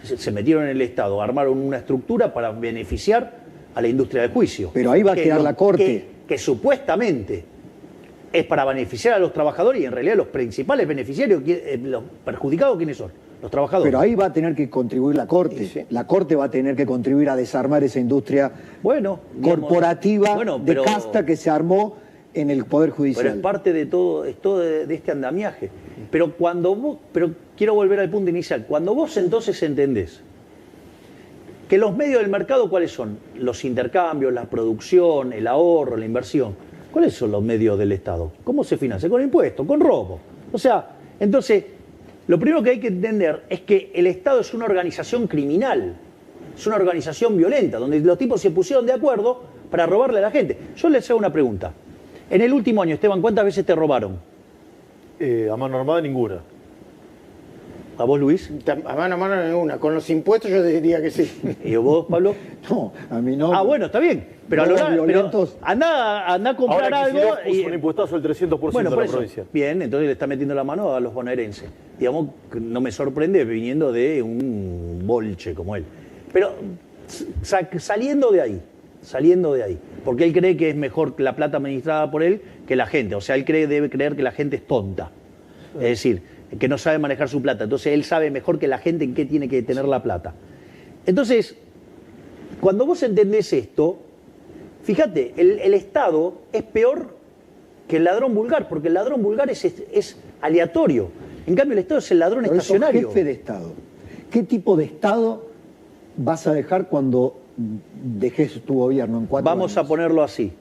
se metieron en el Estado, armaron una estructura para beneficiar a la industria del juicio. Pero ahí va a quedar la Corte. Que supuestamente es para beneficiar a los trabajadores y en realidad los principales beneficiarios, los perjudicados, ¿quiénes son? Los trabajadores. Pero ahí va a tener que contribuir la Corte. Sí. La Corte va a tener que contribuir a desarmar esa industria corporativa de casta que se armó en el Poder Judicial. Pero es parte de todo, de este andamiaje. Pero quiero volver al punto inicial. Cuando vos entonces entendés que los medios del mercado, ¿cuáles son? Los intercambios, la producción, el ahorro, la inversión. ¿Cuáles son los medios del Estado? ¿Cómo se financia? Con impuestos, con robo. O sea, entonces, lo primero que hay que entender es que el Estado es una organización criminal, es una organización violenta, donde los tipos se pusieron de acuerdo para robarle a la gente. Yo les hago una pregunta. En el último año, Esteban, ¿cuántas veces te robaron? A mano armada ninguna. ¿A vos, Luis? A mano ninguna. Con los impuestos yo diría que sí. ¿Y vos, Pablo? No, a mí no. Ah, bueno, está bien. Pero, anda a comprar Ahora algo. Kicillof puso un impuestazo del 300% Bueno, de por la eso. provincia. Bien, entonces le está metiendo la mano a los bonaerenses. Digamos, no me sorprende viniendo de un bolche como él. Pero saliendo de ahí, porque él cree que es mejor la plata administrada por él que la gente. O sea, él debe creer que la gente es tonta. Es decir, que no sabe manejar su plata. Entonces él sabe mejor que la gente en qué tiene que tener la plata. Entonces, cuando vos entendés esto, fíjate, el Estado es peor que el ladrón vulgar, porque el ladrón vulgar es aleatorio. En cambio, el Estado es el ladrón Pero estacionario. jefe de Estado. ¿Qué tipo de Estado vas a dejar cuando dejes tu gobierno en 4 años? Vamos a ponerlo así.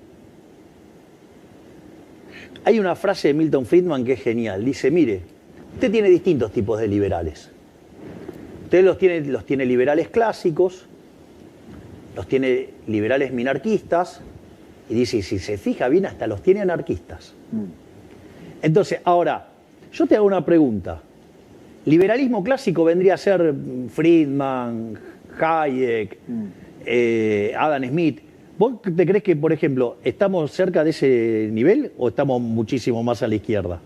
Hay una frase de Milton Friedman que es genial. Dice, mire, usted tiene distintos tipos de liberales. Usted los tiene liberales clásicos, los tiene liberales minarquistas, y dice, si se fija bien, hasta los tiene anarquistas. Entonces, ahora, yo te hago una pregunta. Liberalismo clásico vendría a ser Friedman, Hayek, Adam Smith. ¿Vos te crees que, por ejemplo, estamos cerca de ese nivel o estamos muchísimo más a la izquierda?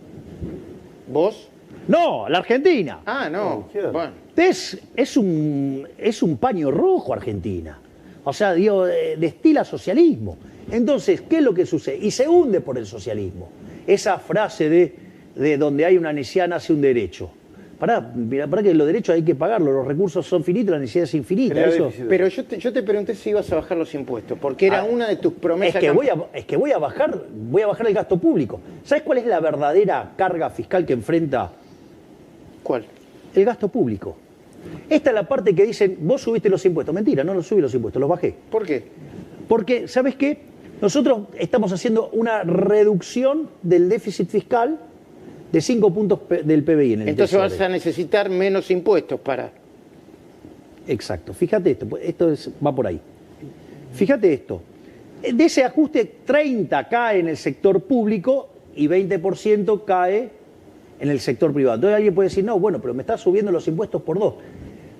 ¿Vos? No, la Argentina. Ah, no. Bueno. Es un paño rojo Argentina. O sea, digo, destila socialismo. Entonces, ¿qué es lo que sucede? Y se hunde por el socialismo. Esa frase de donde hay una necesidad nace un derecho. Mira, pará que los derechos hay que pagarlos, los recursos son finitos, la necesidad es infinita. Genera Eso. déficit. Pero yo te pregunté si ibas a bajar los impuestos, porque era una de tus promesas. Es que voy a bajar el gasto público. ¿Sabes cuál es la verdadera carga fiscal que enfrenta ¿Cuál? el gasto público? Esta es la parte que dicen, vos subiste los impuestos. Mentira, no los subí los impuestos, los bajé. ¿Por qué? Porque, ¿sabes qué? Nosotros estamos haciendo una reducción del déficit fiscal de 5 puntos del PBI en el Entonces Tesoro. vas a necesitar menos impuestos para... Exacto, fíjate esto, va por ahí. Fíjate esto, de ese ajuste 30 cae en el sector público y 20% cae en el sector privado. Entonces alguien puede decir, no, bueno, pero me estás subiendo los impuestos por 2.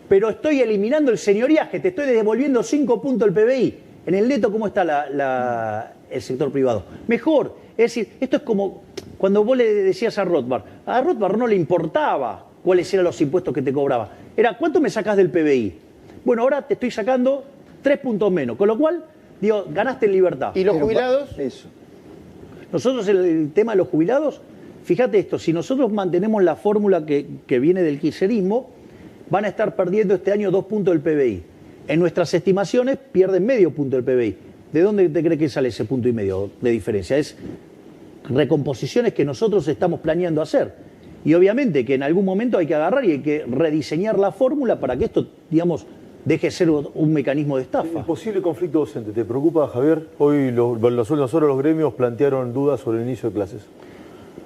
Pero estoy eliminando el señoriaje, te estoy devolviendo 5 puntos del PBI. En el neto, ¿cómo está el sector privado? Mejor. Es decir, esto es como cuando vos le decías a Rothbard no le importaba cuáles eran los impuestos que te cobraba. Era, ¿cuánto me sacás del PBI? Bueno, ahora te estoy sacando 3 puntos menos, con lo cual, digo, ganaste en libertad. ¿Y los jubilados? Eso. Nosotros el tema de los jubilados, fíjate esto, si nosotros mantenemos la fórmula que viene del kirchnerismo, van a estar perdiendo este año 2 puntos del PBI. En nuestras estimaciones pierden medio punto del PBI. ¿De dónde te crees que sale ese punto y medio de diferencia? Es recomposiciones que nosotros estamos planeando hacer. Y obviamente que en algún momento hay que agarrar y hay que rediseñar la fórmula para que esto, digamos, deje de ser un mecanismo de El estafa. posible conflicto docente, ¿te preocupa, Javier? Hoy, las últimas horas, los gremios plantearon dudas sobre el inicio de clases.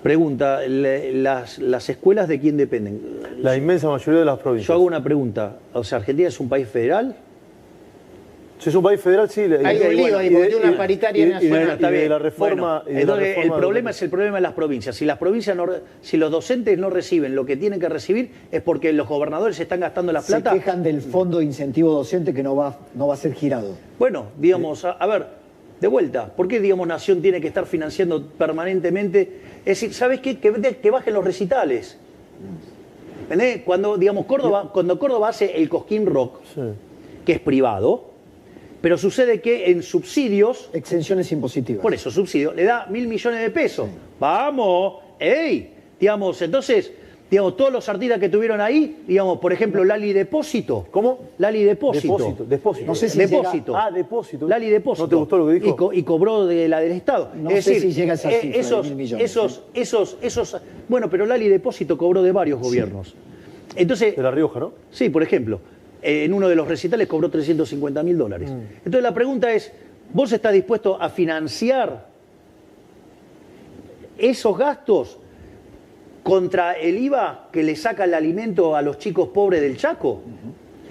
Pregunta, ¿las escuelas de quién dependen? La inmensa mayoría de las provincias. Yo hago una pregunta. O sea, ¿Argentina es un país federal? Si es un país federal, sí. Hay un lío ahí, porque una paritaria nacional. Está bien. de la reforma. Bueno, y de la entonces, reforma el problema es el problema de las provincias. Si las provincias si los docentes no reciben lo que tienen que recibir, es porque los gobernadores están gastando la plata. Se quejan del fondo de incentivo docente que no va a ser girado. Bueno, digamos, a ver, de vuelta, ¿por qué, digamos, Nación tiene que estar financiando permanentemente? Es decir, ¿sabes qué? Que bajen los recitales. ¿Entendés? Cuando, digamos, Córdoba hace el Cosquín Rock, Sí. que es privado, pero sucede que en subsidios, Exenciones impositivas. por eso, subsidio, le da 1.000 millones de pesos. Sí. ¡Vamos! ¡Ey! Digamos, entonces, digamos, todos los artistas que tuvieron ahí, digamos, por ejemplo, Lali Depósito. ¿Cómo? Lali Depósito. Depósito. No sé si Depósito. Ah, depósito. Lali Depósito. ¿No te gustó lo que dijo? Y cobró de la del Estado. No es sé decir, si llega a esa cifra de esos, 1.000 millones, esos, bueno, pero Lali Depósito cobró de varios gobiernos. Entonces, De La Rioja, ¿no? sí, por ejemplo, en uno de los recitales cobró $350.000. Entonces la pregunta es, ¿vos estás dispuesto a financiar esos gastos contra el IVA que le saca el alimento a los chicos pobres del Chaco?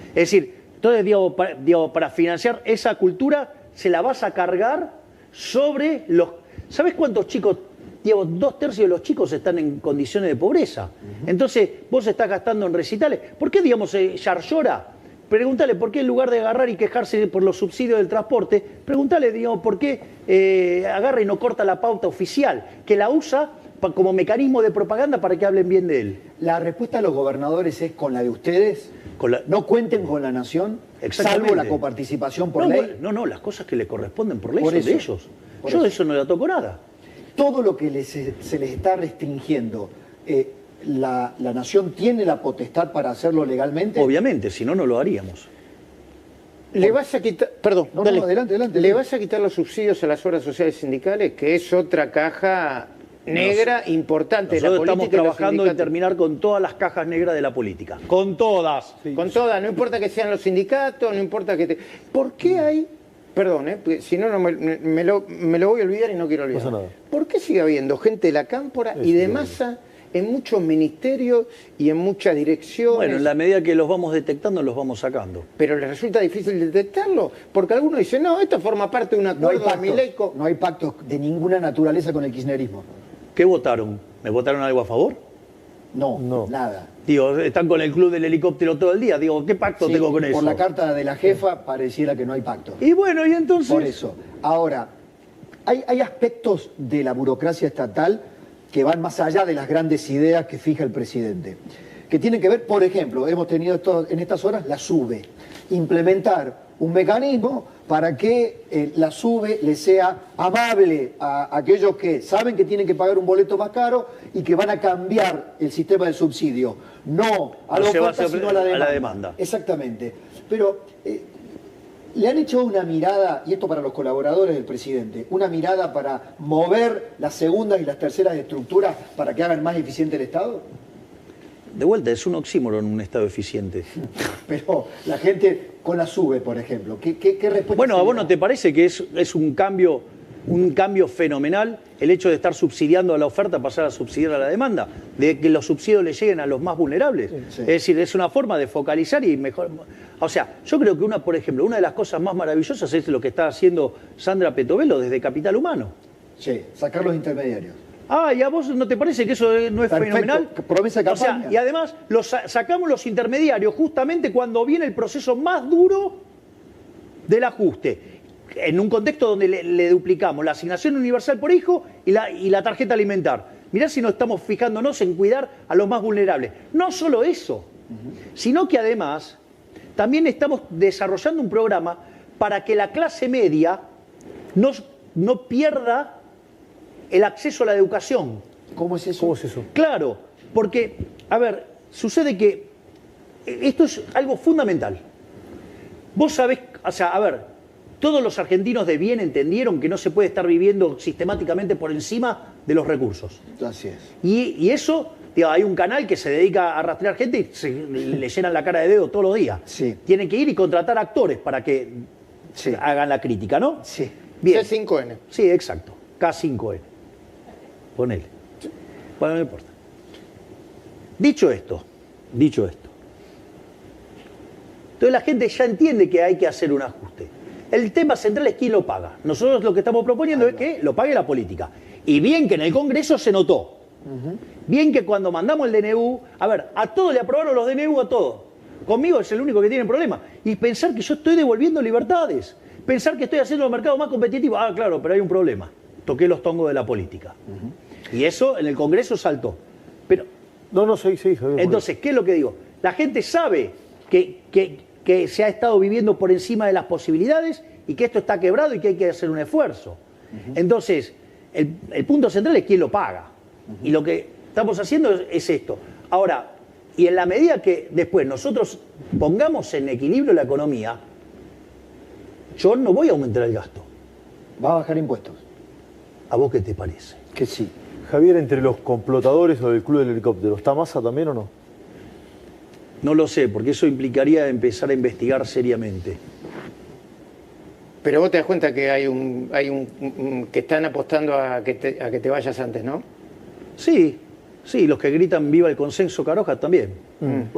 Es decir, entonces, digo, para financiar esa cultura se la vas a cargar sobre los... ¿Sabes cuántos chicos? Digo, 2/3 de los chicos están en condiciones de pobreza. Entonces, vos estás gastando en recitales. ¿Por qué, digamos, Yarlora? Pregúntale por qué en lugar de agarrar y quejarse por los subsidios del transporte, pregúntale, digamos, por qué agarra y no corta la pauta oficial, que la usa como mecanismo de propaganda para que hablen bien de él. La respuesta de los gobernadores es con la de ustedes. No cuenten con la nación, Exactamente. salvo la coparticipación por no, ley. No, las cosas que le corresponden por ley Por son de eso, ellos. por Yo de eso. eso no le toco nada. Todo lo que se les está restringiendo, la nación tiene la potestad para hacerlo legalmente. Obviamente, si no, no lo haríamos. ¿Le vas a quitar, perdón, No, dale. adelante. ¿Le vas a quitar los subsidios a las obras sociales sindicales? Que es otra caja negra importante de la Nosotros política. estamos y los trabajando en sindicatos. terminar con todas las cajas negras de la política. Con todas. Con todas, no importa que sean los sindicatos, no importa que te... ¿Por qué hay? Perdón, porque si no, me lo voy a olvidar y no quiero olvidar. No pasa nada. ¿Por qué sigue habiendo gente de la cámpora y de masa en muchos ministerios y en muchas direcciones? Bueno, en la medida que los vamos detectando, los vamos sacando. Pero les resulta difícil detectarlo, porque algunos dicen, no, esto forma parte de un No hay acuerdo de Milei pactos, no hay pactos de ninguna naturaleza con el kirchnerismo. ¿Qué votaron? ¿Me votaron algo a favor? No, nada. Digo, están con el club del helicóptero todo el día. Digo, ¿qué pacto Sí, tengo con eso? por la carta de la jefa pareciera que no hay pacto. Y bueno, y entonces... Por eso. Ahora, hay aspectos de la burocracia estatal que van más allá de las grandes ideas que fija el presidente. que tienen que ver, por ejemplo, hemos tenido en estas horas la SUBE, implementar un mecanismo para que la SUBE le sea amable a aquellos que saben que tienen que pagar un boleto más caro y que van a cambiar el sistema de subsidio, no a la oferta, sino a la demanda. Exactamente. Pero le han hecho una mirada, y esto para los colaboradores del presidente, una mirada para mover las segundas y las terceras estructuras para que hagan más eficiente el Estado. De vuelta, es un oxímoron un Estado eficiente. Pero la gente con la SUBE, por ejemplo, ¿qué respuesta? Bueno, ¿a vos no te parece que es un cambio fenomenal el hecho de estar subsidiando a la oferta, pasar a subsidiar a la demanda? De que los subsidios le lleguen a los más vulnerables. Sí. Es decir, es una forma de focalizar y mejor. O sea, yo creo que por ejemplo, una de las cosas más maravillosas es lo que está haciendo Sandra Petovelo desde Capital Humano. Sí, sacar los intermediarios. Ah, ¿y a vos no te parece que eso no es perfecto, fenomenal? Promesa de campaña. O sea, y además sacamos los intermediarios justamente cuando viene el proceso más duro del ajuste. En un contexto donde le duplicamos la asignación universal por hijo y la tarjeta alimentar. Mirá si no estamos fijándonos en cuidar a los más vulnerables. No solo eso, sino que además también estamos desarrollando un programa para que la clase media no pierda el acceso a la educación. ¿Cómo es eso? ¿Cómo es eso? Claro, porque, a ver, sucede que esto es algo fundamental. Vos sabés, o sea, a ver, todos los argentinos de bien entendieron que no se puede estar viviendo sistemáticamente por encima de los recursos. Así es. Y eso, digo, hay un canal que se dedica a rastrear gente y le llenan la cara de dedo todos los días. Sí. Tienen que ir y contratar actores para que hagan la crítica, ¿no? Sí. Bien. C5N. Sí, exacto. K5N. Ponele. Bueno, no importa. Dicho esto, entonces la gente ya entiende que hay que hacer un ajuste. El tema central es quién lo paga. Nosotros lo que estamos proponiendo es que lo pague la política. Y bien que en el Congreso se notó. Bien que cuando mandamos el DNU, a ver, a todos le aprobaron los DNU, a todos. Conmigo es el único que tiene problema. Y pensar que yo estoy devolviendo libertades. Pensar que estoy haciendo los mercados más competitivos. Ah, claro, pero hay un problema. Toqué los tongos de la política. Y eso en el Congreso saltó. Pero, Sí, Javier. entonces, ¿qué es lo que digo? La gente sabe que se ha estado viviendo por encima de las posibilidades y que esto está quebrado y que hay que hacer un esfuerzo. Entonces, el punto central es quién lo paga. Y lo que estamos haciendo es esto. Ahora, y en la medida que después nosotros pongamos en equilibrio la economía, yo no voy a aumentar el gasto. ¿Va a bajar impuestos? ¿A vos qué te parece? Que sí. Javier, entre los complotadores o del Club del Helicóptero, ¿está Massa también o no? No lo sé, porque eso implicaría empezar a investigar seriamente. Pero vos te das cuenta que hay un que están apostando a que te vayas antes, ¿no? Sí, los que gritan viva el consenso Carojas también.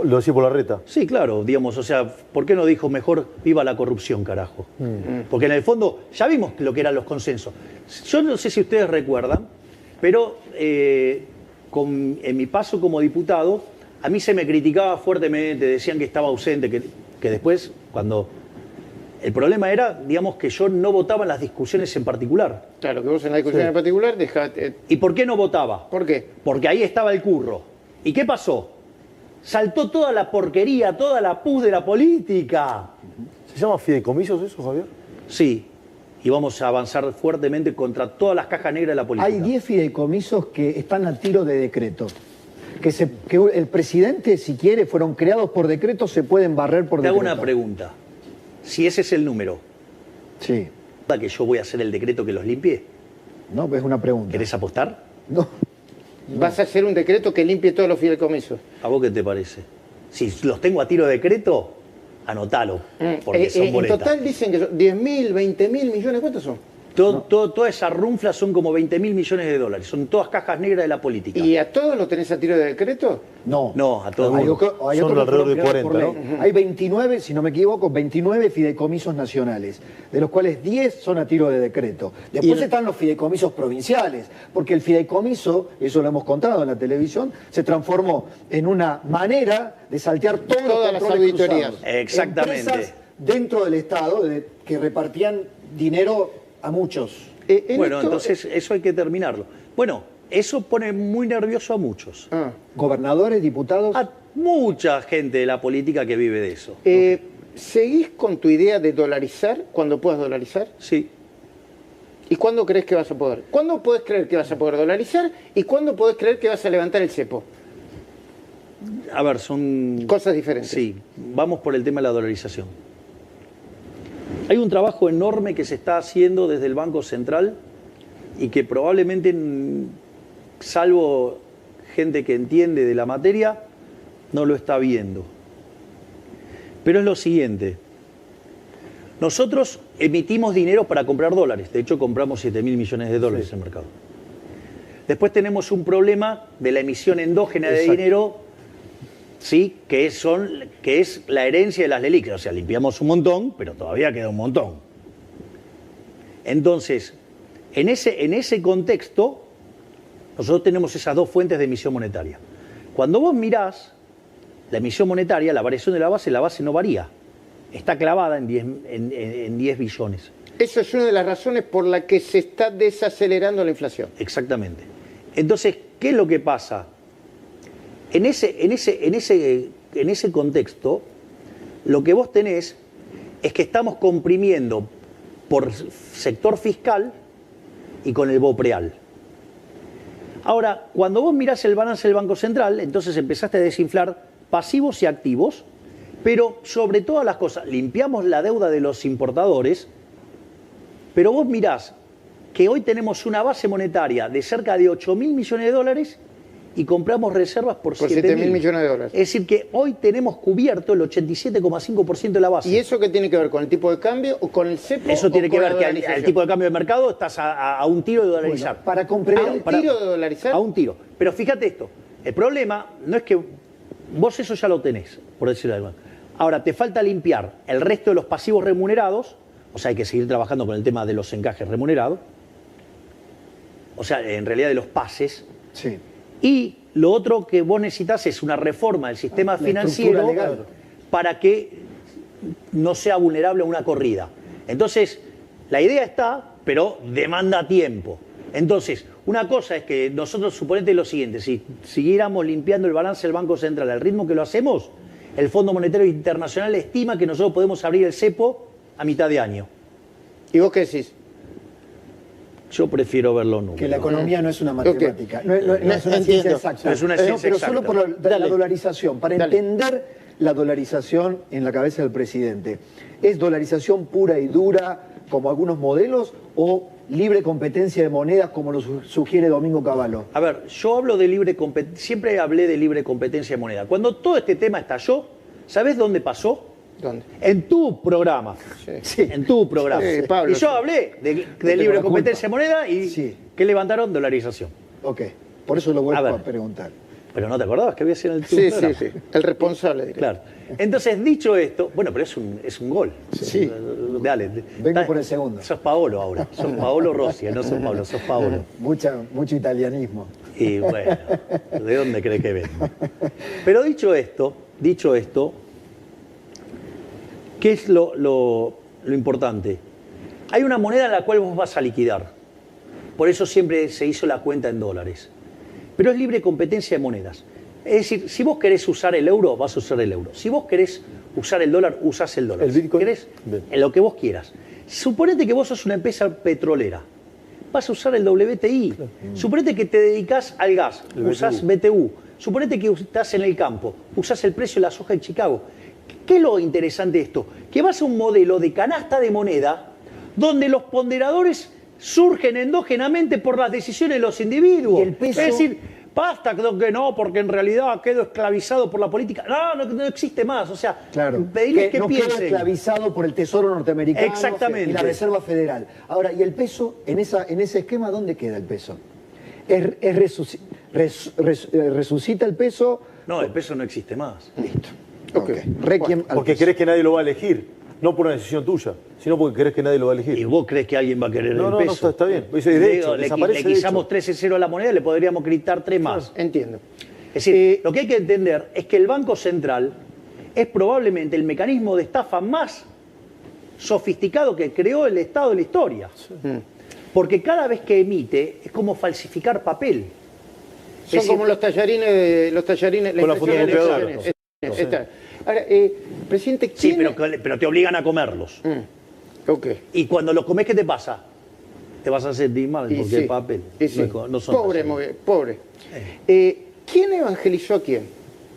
¿Lo decís por la reta? Sí, claro, digamos, o sea, ¿por qué no dijo mejor viva la corrupción, carajo? Porque en el fondo ya vimos lo que eran los consensos. Yo no sé si ustedes recuerdan, pero en mi paso como diputado, a mí se me criticaba fuertemente, decían que estaba ausente, que después, cuando... El problema era, digamos, que yo no votaba en las discusiones en particular. Claro, que vos en la discusión en particular dejaste... ¿Y por qué no votaba? ¿Por qué? Porque ahí estaba el curro. ¿Y qué pasó? Saltó toda la porquería, toda la pus de la política. ¿Se llama fideicomisos eso, Javier? Sí, y vamos a avanzar fuertemente contra todas las cajas negras de la política. Hay 10 fideicomisos que están a tiro de decreto. Que el presidente, si quiere, fueron creados por decreto, se pueden barrer por decreto. Te hago una pregunta. Si ese es el número, sí. ¿que yo voy a hacer el decreto que los limpie? No, pues es una pregunta. ¿Querés apostar? No. Vas a hacer un decreto que limpie todos los fideicomisos. ¿A vos qué te parece? Si los tengo a tiro de decreto, anotalo, porque son boletas. En total dicen que son 10.000, 20.000 millones, ¿cuántos son? Toda esa runfla son como 20.000 millones de dólares. Son todas cajas negras de la política. ¿Y a todos los tenés a tiro de decreto? No. No, a todos. Hay son alrededor de 40, ¿no? Hay 29, si no me equivoco, 29 fideicomisos nacionales, de los cuales 10 son a tiro de decreto. Después están los fideicomisos provinciales, porque el fideicomiso, eso lo hemos contado en la televisión, se transformó en una manera de saltear todas las auditorías. Exactamente. Empresas dentro del Estado que repartían dinero a muchos. Bueno, entonces eso hay que terminarlo. Bueno, eso pone muy nervioso a muchos. Ah. Gobernadores, diputados. A mucha gente de la política que vive de eso. ¿Seguís con tu idea de dolarizar cuando puedas dolarizar? Sí. ¿Y cuándo crees que vas a poder? ¿Cuándo podés creer que vas a poder dolarizar y cuándo podés creer que vas a levantar el cepo? A ver, son... Cosas diferentes. Sí, vamos por el tema de la dolarización. Hay un trabajo enorme que se está haciendo desde el Banco Central y que probablemente, salvo gente que entiende de la materia, no lo está viendo. Pero es lo siguiente. Nosotros emitimos dinero para comprar dólares. De hecho, compramos 7.000 millones de dólares en el mercado. Después tenemos un problema de la emisión endógena de dinero, ¿sí? que es la herencia de las LELIQ. O sea, limpiamos un montón, pero todavía queda un montón. Entonces, en ese contexto, nosotros tenemos esas dos fuentes de emisión monetaria. Cuando vos mirás la emisión monetaria, la variación de la base no varía. Está clavada en 10 billones. Eso es una de las razones por la que se está desacelerando la inflación. Exactamente. Entonces, ¿qué es lo que pasa? En ese contexto, lo que vos tenés es que estamos comprimiendo por sector fiscal y con el BOPREAL. Ahora, cuando vos mirás el balance del Banco Central, entonces empezaste a desinflar pasivos y activos, pero sobre todas las cosas, limpiamos la deuda de los importadores, pero vos mirás que hoy tenemos una base monetaria de cerca de 8.000 millones de dólares y compramos reservas por 7.000 millones de dólares. Es decir, que hoy tenemos cubierto el 87,5% de la base. ¿Y eso qué tiene que ver con el tipo de cambio o con el cepo? Eso tiene o que con ver la que dolarización? al tipo de cambio de mercado estás a un tiro de dolarizar. Bueno, para comprender... ¿A un tiro de dolarizar? A un tiro. Pero fíjate esto, el problema no es que vos eso ya lo tenés, por decirlo de alguna manera. Ahora, te falta limpiar el resto de los pasivos remunerados, o sea, hay que seguir trabajando con el tema de los encajes remunerados, o sea, en realidad de los pases. Sí. Y lo otro que vos necesitas es una reforma del sistema financiero legal. para que no sea vulnerable a una corrida. Entonces, la idea está, pero demanda tiempo. Entonces, una cosa es que nosotros, suponete lo siguiente, si siguiéramos limpiando el balance del Banco Central al ritmo que lo hacemos, el Fondo Monetario Internacional estima que nosotros podemos abrir el cepo a mitad de año. ¿Y vos qué decís? Yo prefiero verlo nunca. Que la economía no es una matemática, no es una ciencia exacta. Es una ciencia pero exacta. solo por la dolarización. Para entender la dolarización en la cabeza del presidente, ¿es dolarización pura y dura como algunos modelos o libre competencia de monedas como lo sugiere Domingo Cavallo? A ver, yo hablo de libre competencia, siempre hablé de libre competencia de moneda. Cuando todo este tema estalló, ¿sabés dónde pasó? ¿Dónde? En tu programa. Sí. En tu programa. Sí, Pablo, y yo sí. hablé de libre la competencia de culpa. moneda y Sí. que levantaron dolarización. Ok, por eso lo vuelvo A a, ver. preguntar. Pero no te acordabas que había sido en el tu Sí, programa. sí, sí. El responsable. diría. Claro. Entonces, dicho esto, bueno, pero es un gol. Sí. Dale. Vengo por el segundo. Sos Paolo ahora. Sos Paolo Rossi, no sos Pablo, sos Paolo. Mucho italianismo. Y bueno, ¿de dónde cree que vengo? Pero dicho esto, ¿qué es lo importante? Hay una moneda en la cual vos vas a liquidar. Por eso siempre se hizo la cuenta en dólares. Pero es libre competencia de monedas. Es decir, si vos querés usar el euro, vas a usar el euro. Si vos querés usar el dólar, usás el dólar. ¿El Bitcoin? Si querés, Bien. en lo que vos quieras. Suponete que vos sos una empresa petrolera. Vas a usar el WTI. Suponete que te dedicás al gas, usás BTU. Suponete que estás en el campo, usás el precio de la soja en Chicago. ¿Qué es lo interesante de esto? Que vas a un modelo de canasta de moneda donde los ponderadores surgen endógenamente por las decisiones de los individuos. Y el peso... Es decir, basta que no, porque en realidad quedo esclavizado por la política. No existe más. O sea, Claro, pedirles que no queda piensen. esclavizado por el Tesoro norteamericano Exactamente. y la Reserva Federal. Ahora, ¿y el peso? En ese esquema, ¿dónde queda el peso? ¿Resucita el peso? No, el peso no existe más. Listo. Ok. Requiem al Porque peso. crees que nadie lo va a elegir. No por una decisión tuya, sino porque crees que nadie lo va a ¿Y elegir. vos crees que alguien va a querer No, el no, no, peso? está bien. De hecho, le desaparece de quitamos hecho. 13-0 a la moneda, le podríamos quitar 3 más. Entiendo. Es decir, lo que hay que entender es que el Banco Central es probablemente el mecanismo de estafa más sofisticado que creó el Estado de la historia. Porque cada vez que emite es como falsificar papel. Son como los tallarines, la Con la impresión de fotocopiadora. elecciones. Está. Ahora, presidente, Sí, ¿quién? pero te obligan a comerlos. Ok. Y cuando los comes, ¿qué te pasa? Te vas a sentir mal Y porque sí, el papel y sí. no son Pobre, tallarines. pobre. ¿Quién evangelizó a quién?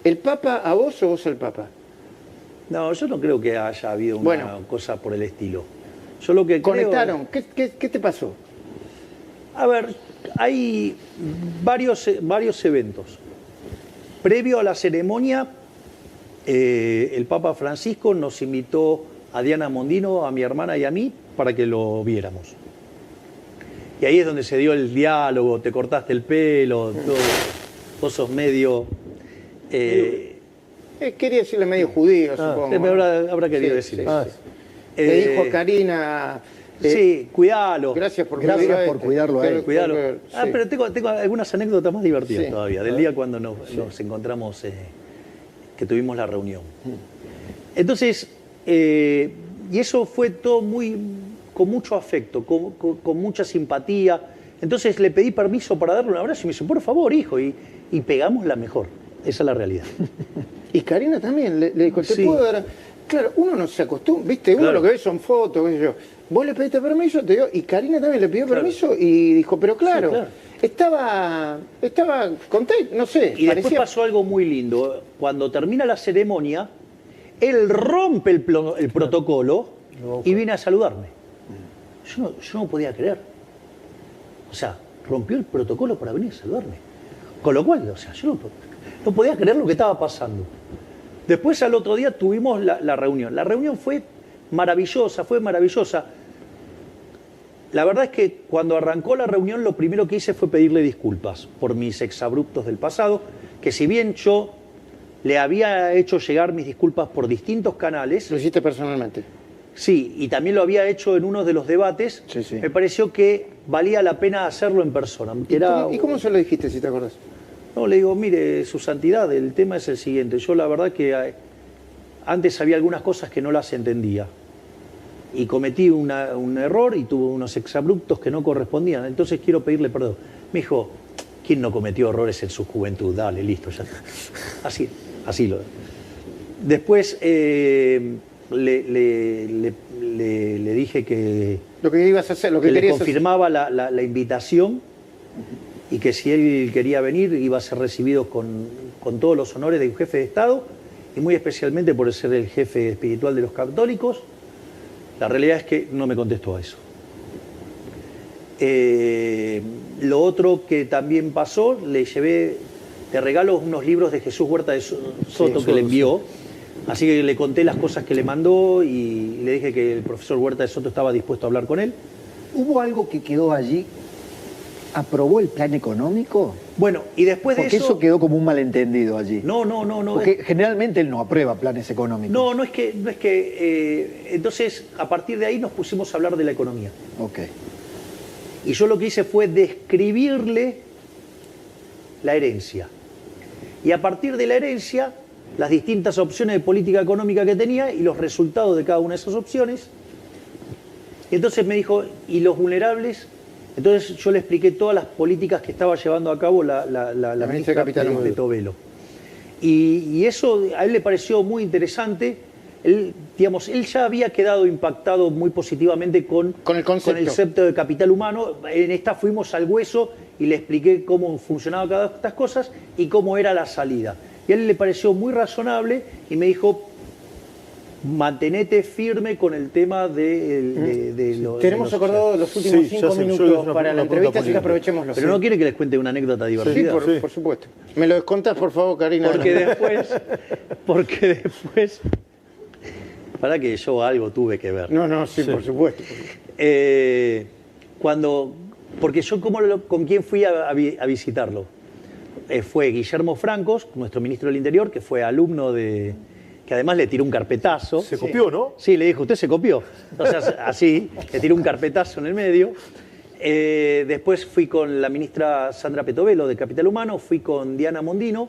¿El Papa a vos o vos al Papa? No, yo no creo que haya habido una Bueno. cosa por el estilo. Yo lo que ¿Conectaron? creo... ¿Qué te pasó? A ver, hay varios eventos. Previo a la ceremonia, el Papa Francisco nos invitó a Diana Mondino, a mi hermana y a mí, para que lo viéramos. Y ahí es donde se dio el diálogo, te cortaste el pelo, todo, vos sos medio... Quería decirle medio judío, supongo. habrá querido Sí, decir sí, eso. sí. Le dijo a Karina... sí, cuidalo. Gracias por cuidarlo a él. Cuidalo. Sí. Pero tengo algunas anécdotas más divertidas Sí. todavía, del día cuando nos encontramos, que tuvimos la reunión. Entonces, y eso fue todo con mucho afecto, con mucha simpatía. Entonces le pedí permiso para darle un abrazo y me dice, por favor, hijo, y pegamos la mejor. Esa es la realidad. Y Karina también le dijo, ¿te Sí. puedo dar...? Claro, uno no se acostumbra, ¿viste? Uno Claro. lo que ve son fotos, qué sé yo. Vos le pediste permiso, te dio, y Karina también le pidió Claro. permiso y dijo, pero claro, Sí, claro. estaba contento, no sé. Y después parecía- pasó algo muy lindo. Cuando termina la ceremonia, él rompe el protocolo y viene a saludarme. Yo no podía creer. O sea, rompió el protocolo para venir a saludarme. Con lo cual, o sea, yo no podía creer lo que estaba pasando. Después, al otro día, tuvimos la reunión. La reunión fue maravillosa, La verdad es que cuando arrancó la reunión, lo primero que hice fue pedirle disculpas por mis exabruptos del pasado, que si bien yo le había hecho llegar mis disculpas por distintos canales, Lo hiciste personalmente. sí, y también lo había hecho en uno de los debates, Sí, sí. me pareció que valía la pena hacerlo en persona. ¿Y cómo se lo dijiste, si te acordás? No, le digo, mire, su santidad, el tema es el siguiente. Yo la verdad que antes había algunas cosas que no las entendía. Y cometí un error y tuve unos exabruptos que no correspondían. Entonces quiero pedirle perdón. Me dijo, ¿quién no cometió errores en su juventud? Dale, listo, ya está. Así lo... Después le dije que... Lo que ibas a hacer, lo que le querías hacer. confirmaba la invitación y que si él quería venir iba a ser recibido con todos los honores de un jefe de Estado y muy especialmente por ser el jefe espiritual de los católicos. La realidad es que no me contestó a eso. Lo otro que también pasó, le llevé de regalo unos libros de Jesús Huerta de Soto que le envió. Así que le conté las cosas que le mandó y le dije que el profesor Huerta de Soto estaba dispuesto a hablar con él. ¿Hubo algo que quedó allí? ¿Aprobó el plan económico? Bueno, y después de Porque eso quedó como un malentendido allí. No. Porque generalmente él no aprueba planes económicos. No es que entonces, a partir de ahí nos pusimos a hablar de la economía. Ok. Y yo lo que hice fue describirle la herencia. Y a partir de la herencia, las distintas opciones de política económica que tenía y los resultados de cada una de esas opciones. Y entonces me dijo, ¿y los vulnerables? Entonces yo le expliqué todas las políticas que estaba llevando a cabo la ministra Capital Humano. Petovelo. Y eso a él le pareció muy interesante. Él ya había quedado impactado muy positivamente con el concepto de capital humano. En esta fuimos al hueso y le expliqué cómo funcionaba cada una de estas cosas y cómo era la salida. Y a él le pareció muy razonable y me dijo, mantenete firme con el tema de los... Tenemos acordado los últimos Sí, 5 ya sé, yo minutos es una para la pregunta entrevista, así que política. aprovechémoslo. Pero no quiere que les cuente una anécdota Sí, divertida. por supuesto. Me lo descontás, por favor, Karina. Porque después... Para que yo algo tuve que ver. No, sí, por supuesto. Porque yo con quién fui a visitarlo. Fue Guillermo Francos, nuestro ministro del Interior, que fue alumno de... que además le tiró un carpetazo. Se copió, ¿no? Sí, le dijo, usted se copió. Entonces, así, le tiró un carpetazo en el medio. Después fui con la ministra Sandra Petovelo de Capital Humano, fui con Diana Mondino,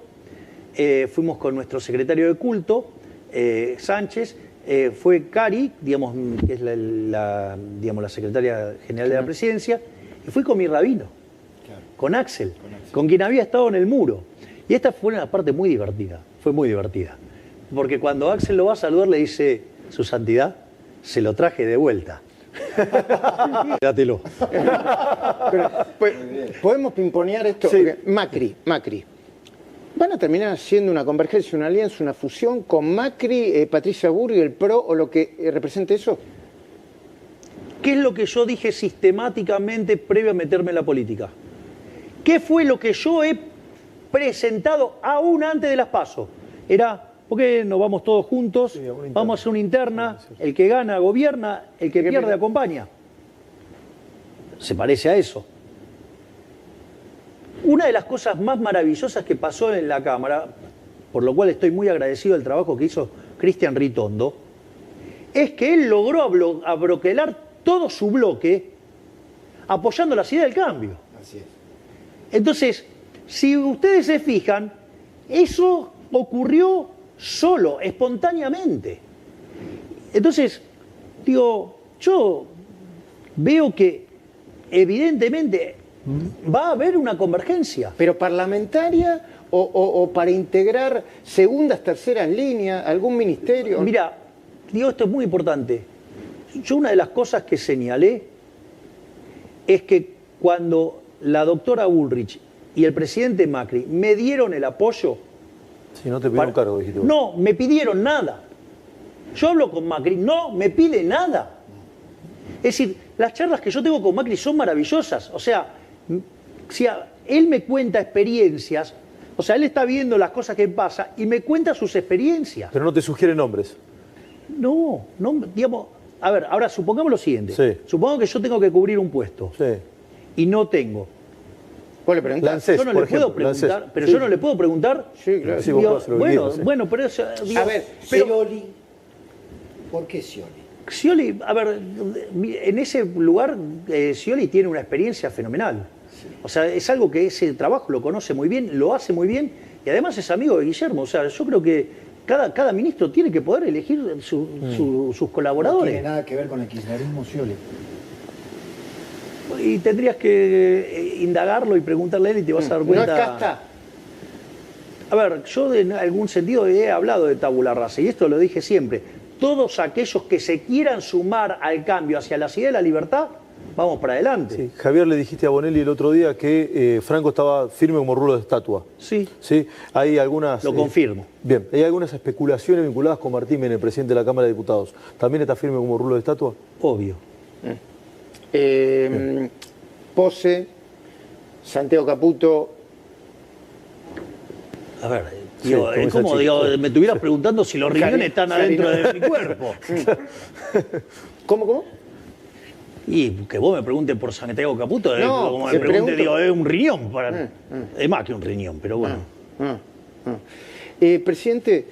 fuimos con nuestro secretario de culto, Sánchez, fue Cari, digamos, que es la secretaria general de la presidencia, y fui con mi rabino. con Axel, con quien había estado en el muro. Y esta fue una parte muy divertida, fue muy divertida. Porque cuando Axel lo va a saludar le dice, su santidad, se lo traje de vuelta. Dátelo. Pero, pues, podemos pimponear esto. Sí. Porque Macri. ¿Van a terminar haciendo una convergencia, una alianza, una fusión con Macri, Patricia Burri, el PRO o lo que represente eso? ¿Qué es lo que yo dije sistemáticamente previo a meterme en la política? ¿Qué fue lo que yo he presentado aún antes de las PASO? Era, ¿por qué no vamos todos juntos? Sí, una interna. Vamos a hacer una interna, el que gana gobierna, el que pierde acompaña. Se parece a eso. Una de las cosas más maravillosas que pasó en la Cámara, por lo cual estoy muy agradecido del trabajo que hizo Cristian Ritondo, es que él logró abroquelar todo su bloque apoyando las ideas del cambio. Así es. Entonces, si ustedes se fijan, eso ocurrió solo, espontáneamente. Entonces, digo, yo veo que evidentemente va a haber una convergencia. ¿Pero parlamentaria o para integrar segundas, terceras líneas, algún ministerio? Mira, digo, esto es muy importante. Yo una de las cosas que señalé es que cuando la doctora Bullrich y el presidente Macri me dieron el apoyo... Si no te pidieron cargo, dijiste vos. No, me pidieron nada. Yo hablo con Macri, no me pide nada. Es decir, las charlas que yo tengo con Macri son maravillosas. O sea, si él me cuenta experiencias, o sea, él está viendo las cosas que pasan y me cuenta sus experiencias. Pero no te sugiere nombres. No, digamos, a ver, ahora supongamos lo siguiente. Sí. Supongamos que yo tengo que cubrir un puesto Sí. y no tengo. ¿Vos le preguntás? Lancés, Yo no por le puedo ejemplo, preguntar, Lancés. pero Sí. yo no le puedo preguntar. Sí, claro. Sí, vos Digo, podés hacer lo que quieras, sí. bueno, pero eso, digo, A ver, pero Scioli. ¿Por qué Scioli? Scioli, a ver, en ese lugar Scioli tiene una experiencia fenomenal. O sea, es algo que ese trabajo lo conoce muy bien, lo hace muy bien y además es amigo de Guillermo. O sea, yo creo que cada ministro tiene que poder elegir sus No colaboradores. tiene nada que ver con el kirchnerismo, Scioli. Y tendrías que indagarlo y preguntarle a él y te vas a dar No cuenta. es casta. A ver, yo en algún sentido he hablado de tabula rasa y esto lo dije siempre. Todos aquellos que se quieran sumar al cambio hacia la ciudad de la libertad, vamos para adelante. Sí. Javier, le dijiste a Bonelli el otro día que Franco estaba firme como rulo de estatua. Sí, Sí, hay algunas... lo confirmo. Bien, hay algunas especulaciones vinculadas con Martín Menem, el presidente de la Cámara de Diputados. ¿También está firme como rulo de estatua? Obvio. Pose, Santiago Caputo. A ver, Sí, digo, como es esa como chica. digo, me estuvieras preguntando si los riñones están adentro Karina. de mi cuerpo. ¿Cómo? Y que vos me preguntes por Santiago Caputo, No, como me te pregunte, pregunto. digo, es un riñón. Es más que un riñón, pero bueno. Presidente,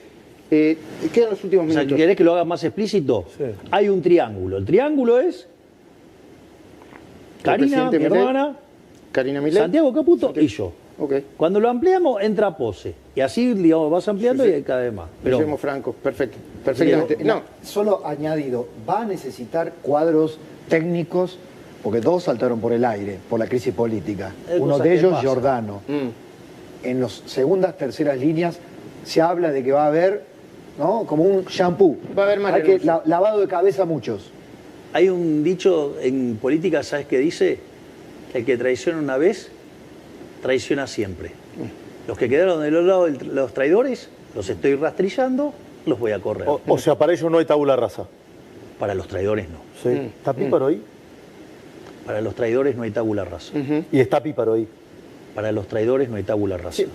quedan los últimos O sea, minutos. ¿querés que lo haga más explícito? Sí. Hay un triángulo. El triángulo es Karina, presidente mi Milei, hermana, Karina Milei. Santiago Caputo y yo. Ok. Cuando lo ampliamos, entra Pose. Y así, digamos, vas ampliando y hay cada vez más. Pero Guillermo Franco, perfecto. Perfectamente. No, Solo añadido, va a necesitar cuadros técnicos, porque dos saltaron por el aire, por la crisis política. Hay Uno cosas de que ellos, pasan. Giordano. En las segundas, terceras líneas se habla de que va a haber, ¿no?, como un shampoo. Va a haber más Hay que renuncias. lavado de cabeza a muchos. hay un dicho en política, ¿sabes qué dice? El que traiciona una vez, traiciona siempre. Los que quedaron del otro lado de los traidores, los estoy rastrillando, los voy a correr. O sea, para ellos no hay tabula rasa. Para los traidores no. Sí. ¿Está Píparo ahí? Para los traidores no hay tabula rasa. Y está Píparo ahí. Para los traidores no hay tabula rasa. sí,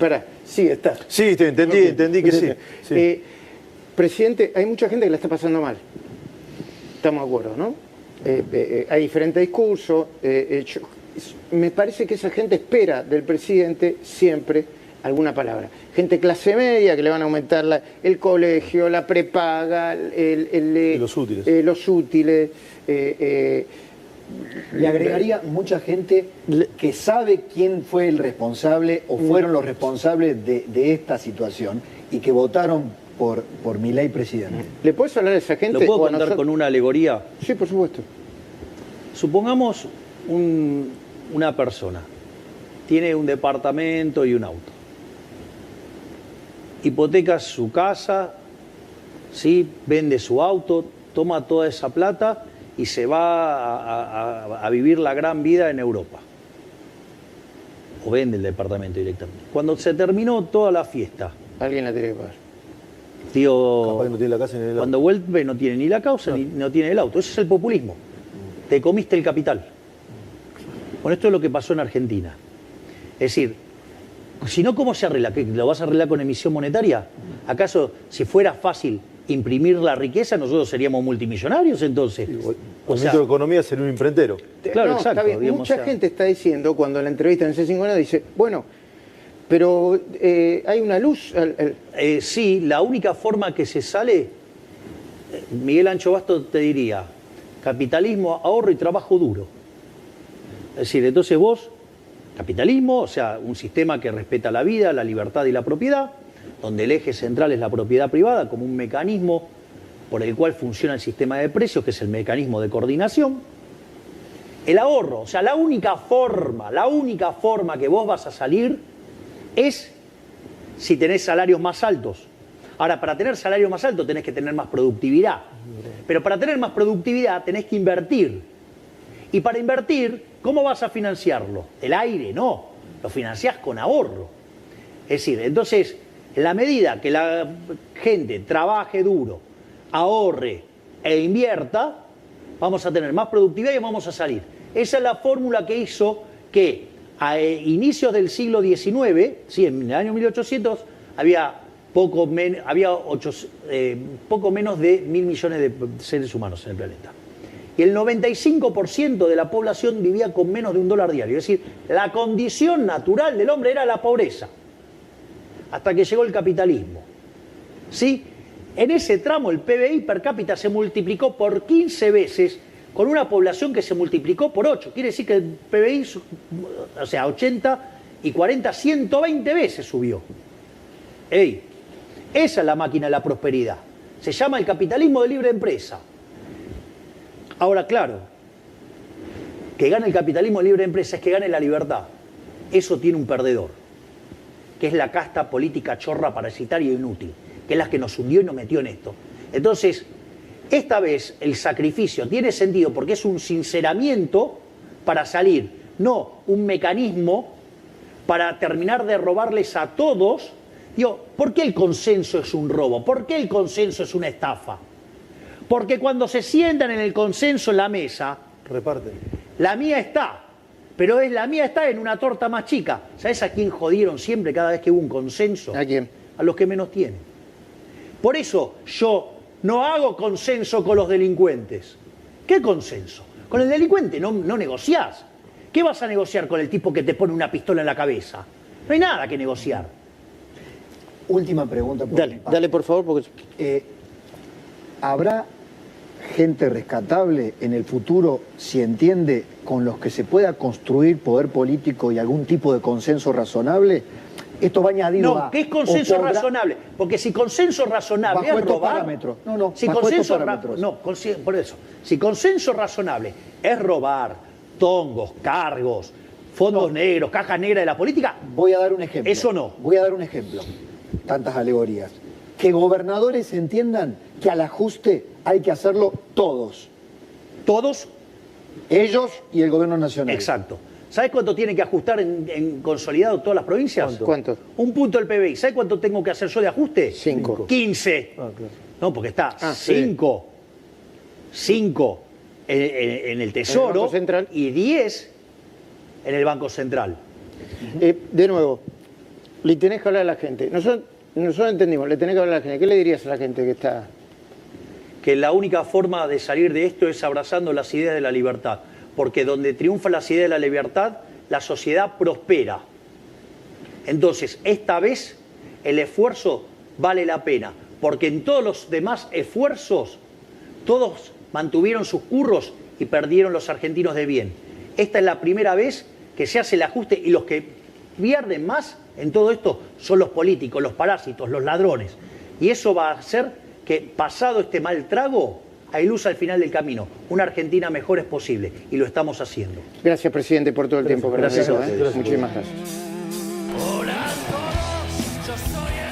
sí, está. Sí, entendí que sí. Sí. Presidente, hay mucha gente que la está pasando mal. Estamos de acuerdo, ¿no? Hay diferentes discursos. Me parece que esa gente espera del presidente siempre alguna palabra. Gente clase media que le van a aumentar el colegio, la prepaga, los útiles. los útiles. Le agregaría mucha gente que sabe quién fue el responsable o fueron los responsables de esta situación y que votaron por Milei presidente. ¿Le puedes hablar a esa gente? ¿Lo puedo o a contar nosotros? con una alegoría? Sí, por supuesto. Supongamos una persona tiene un departamento y un auto. Hipoteca su casa, ¿sí? Vende su auto, toma toda esa plata y se va a vivir la gran vida en Europa. O vende el departamento directamente. Cuando se terminó toda la fiesta, Alguien la tiene que pagar. tío, Capaz que no tiene la casa ni el auto. cuando vuelve no tiene ni la causa ni no tiene el auto. Ese es el populismo. Te comiste el capital. Bueno, esto es lo que pasó en Argentina. Es decir, si no, ¿cómo se arregla? ¿Que lo vas a arreglar con emisión monetaria? ¿Acaso, si fuera fácil imprimir la riqueza, nosotros seríamos multimillonarios entonces? El ministro de Economía sería un imprentero. Claro, No, exacto, está bien. digamos, Mucha o sea. gente está diciendo, cuando en la entrevista en C5N dice, bueno, pero hay una luz. Sí, la única forma que se sale, Miguel Ancho Basto te diría, capitalismo, ahorro y trabajo duro. Es decir, entonces vos, capitalismo, o sea, un sistema que respeta la vida, la libertad y la propiedad, donde el eje central es la propiedad privada como un mecanismo por el cual funciona el sistema de precios, que es el mecanismo de coordinación. El ahorro, o sea, la única forma que vos vas a salir es si tenés salarios más altos. Ahora, para tener salarios más altos tenés que tener más productividad. Pero para tener más productividad tenés que invertir. Y para invertir, ¿cómo vas a financiarlo? ¿El aire? No, lo financiás con ahorro. Es decir, entonces, en la medida que la gente trabaje duro, ahorre e invierta, vamos a tener más productividad y vamos a salir. Esa es la fórmula que hizo que a inicios del siglo XIX, sí, en el año 1800, había poco menos de 1.000 millones de seres humanos en el planeta. Y el 95% de la población vivía con menos de $1 diario. Es decir, la condición natural del hombre era la pobreza. Hasta que llegó el capitalismo. ¿Sí? En ese tramo el PBI per cápita se multiplicó por 15 veces con una población que se multiplicó por 8. Quiere decir que el PBI, o sea, 80 y 40, 120 veces subió. ¡Ey! Esa es la máquina de la prosperidad. Se llama el capitalismo de libre empresa. Ahora, claro, que gane el capitalismo de libre empresa es que gane la libertad. Eso tiene un perdedor, que es la casta política chorra, parasitaria e inútil, que es la que nos hundió y nos metió en esto. Entonces, esta vez el sacrificio tiene sentido porque es un sinceramiento para salir, no un mecanismo para terminar de robarles a todos. Digo, ¿por qué el consenso es un robo? ¿Por qué el consenso es una estafa? Porque cuando se sientan en el consenso en la mesa, Reparten. la mía está, pero la mía está en una torta más chica. ¿Sabes a quién jodieron siempre cada vez que hubo un consenso? ¿A quién? A los que menos tienen. Por eso yo no hago consenso con los delincuentes. ¿Qué consenso? Con el delincuente no negociás. ¿Qué vas a negociar con el tipo que te pone una pistola en la cabeza? No hay nada que negociar. Última pregunta. Dale por favor, porque... ¿Habrá gente rescatable en el futuro, si entiende, con los que se pueda construir poder político y algún tipo de consenso razonable? Esto va añadido No, a... ¿qué es consenso razonable? Porque si consenso razonable Bajo es estos robar... parámetros. No, si bajo consenso estos parámetros. por eso. Si consenso razonable es robar, tongos, cargos, fondos negros, cajas negras de la política... Voy a dar un ejemplo. Eso no. Voy a dar un ejemplo. Tantas alegorías. Que gobernadores entiendan que al ajuste hay que hacerlo todos. Todos, Ellos y el gobierno nacional. exacto. ¿Sabes cuánto tienen que ajustar en consolidado todas las provincias? ¿Cuánto? Un punto del PBI. ¿Sabes cuánto tengo que hacer yo de ajuste? 5. 15. Ah, claro. No, porque está sí. 5 en el Tesoro Banco Central. y 10 en el Banco Central. De nuevo, le tenés que hablar a la gente. Nosotros entendimos, le tenés que hablar a la gente. ¿Qué le dirías a la gente que está...? Que la única forma de salir de esto es abrazando las ideas de la libertad. Porque donde triunfan las ideas de la libertad, la sociedad prospera. Entonces, esta vez el esfuerzo vale la pena. Porque en todos los demás esfuerzos, todos mantuvieron sus curros y perdieron los argentinos de bien. Esta es la primera vez que se hace el ajuste y los que pierden más en todo esto son los políticos, los parásitos, los ladrones. Y eso va a hacer que, pasado este mal trago, hay luz al final del camino. Una Argentina mejor es posible y lo estamos haciendo. Gracias, presidente, por todo el tiempo. Gracias a Muchísimas gracias. Hola a todos, yo soy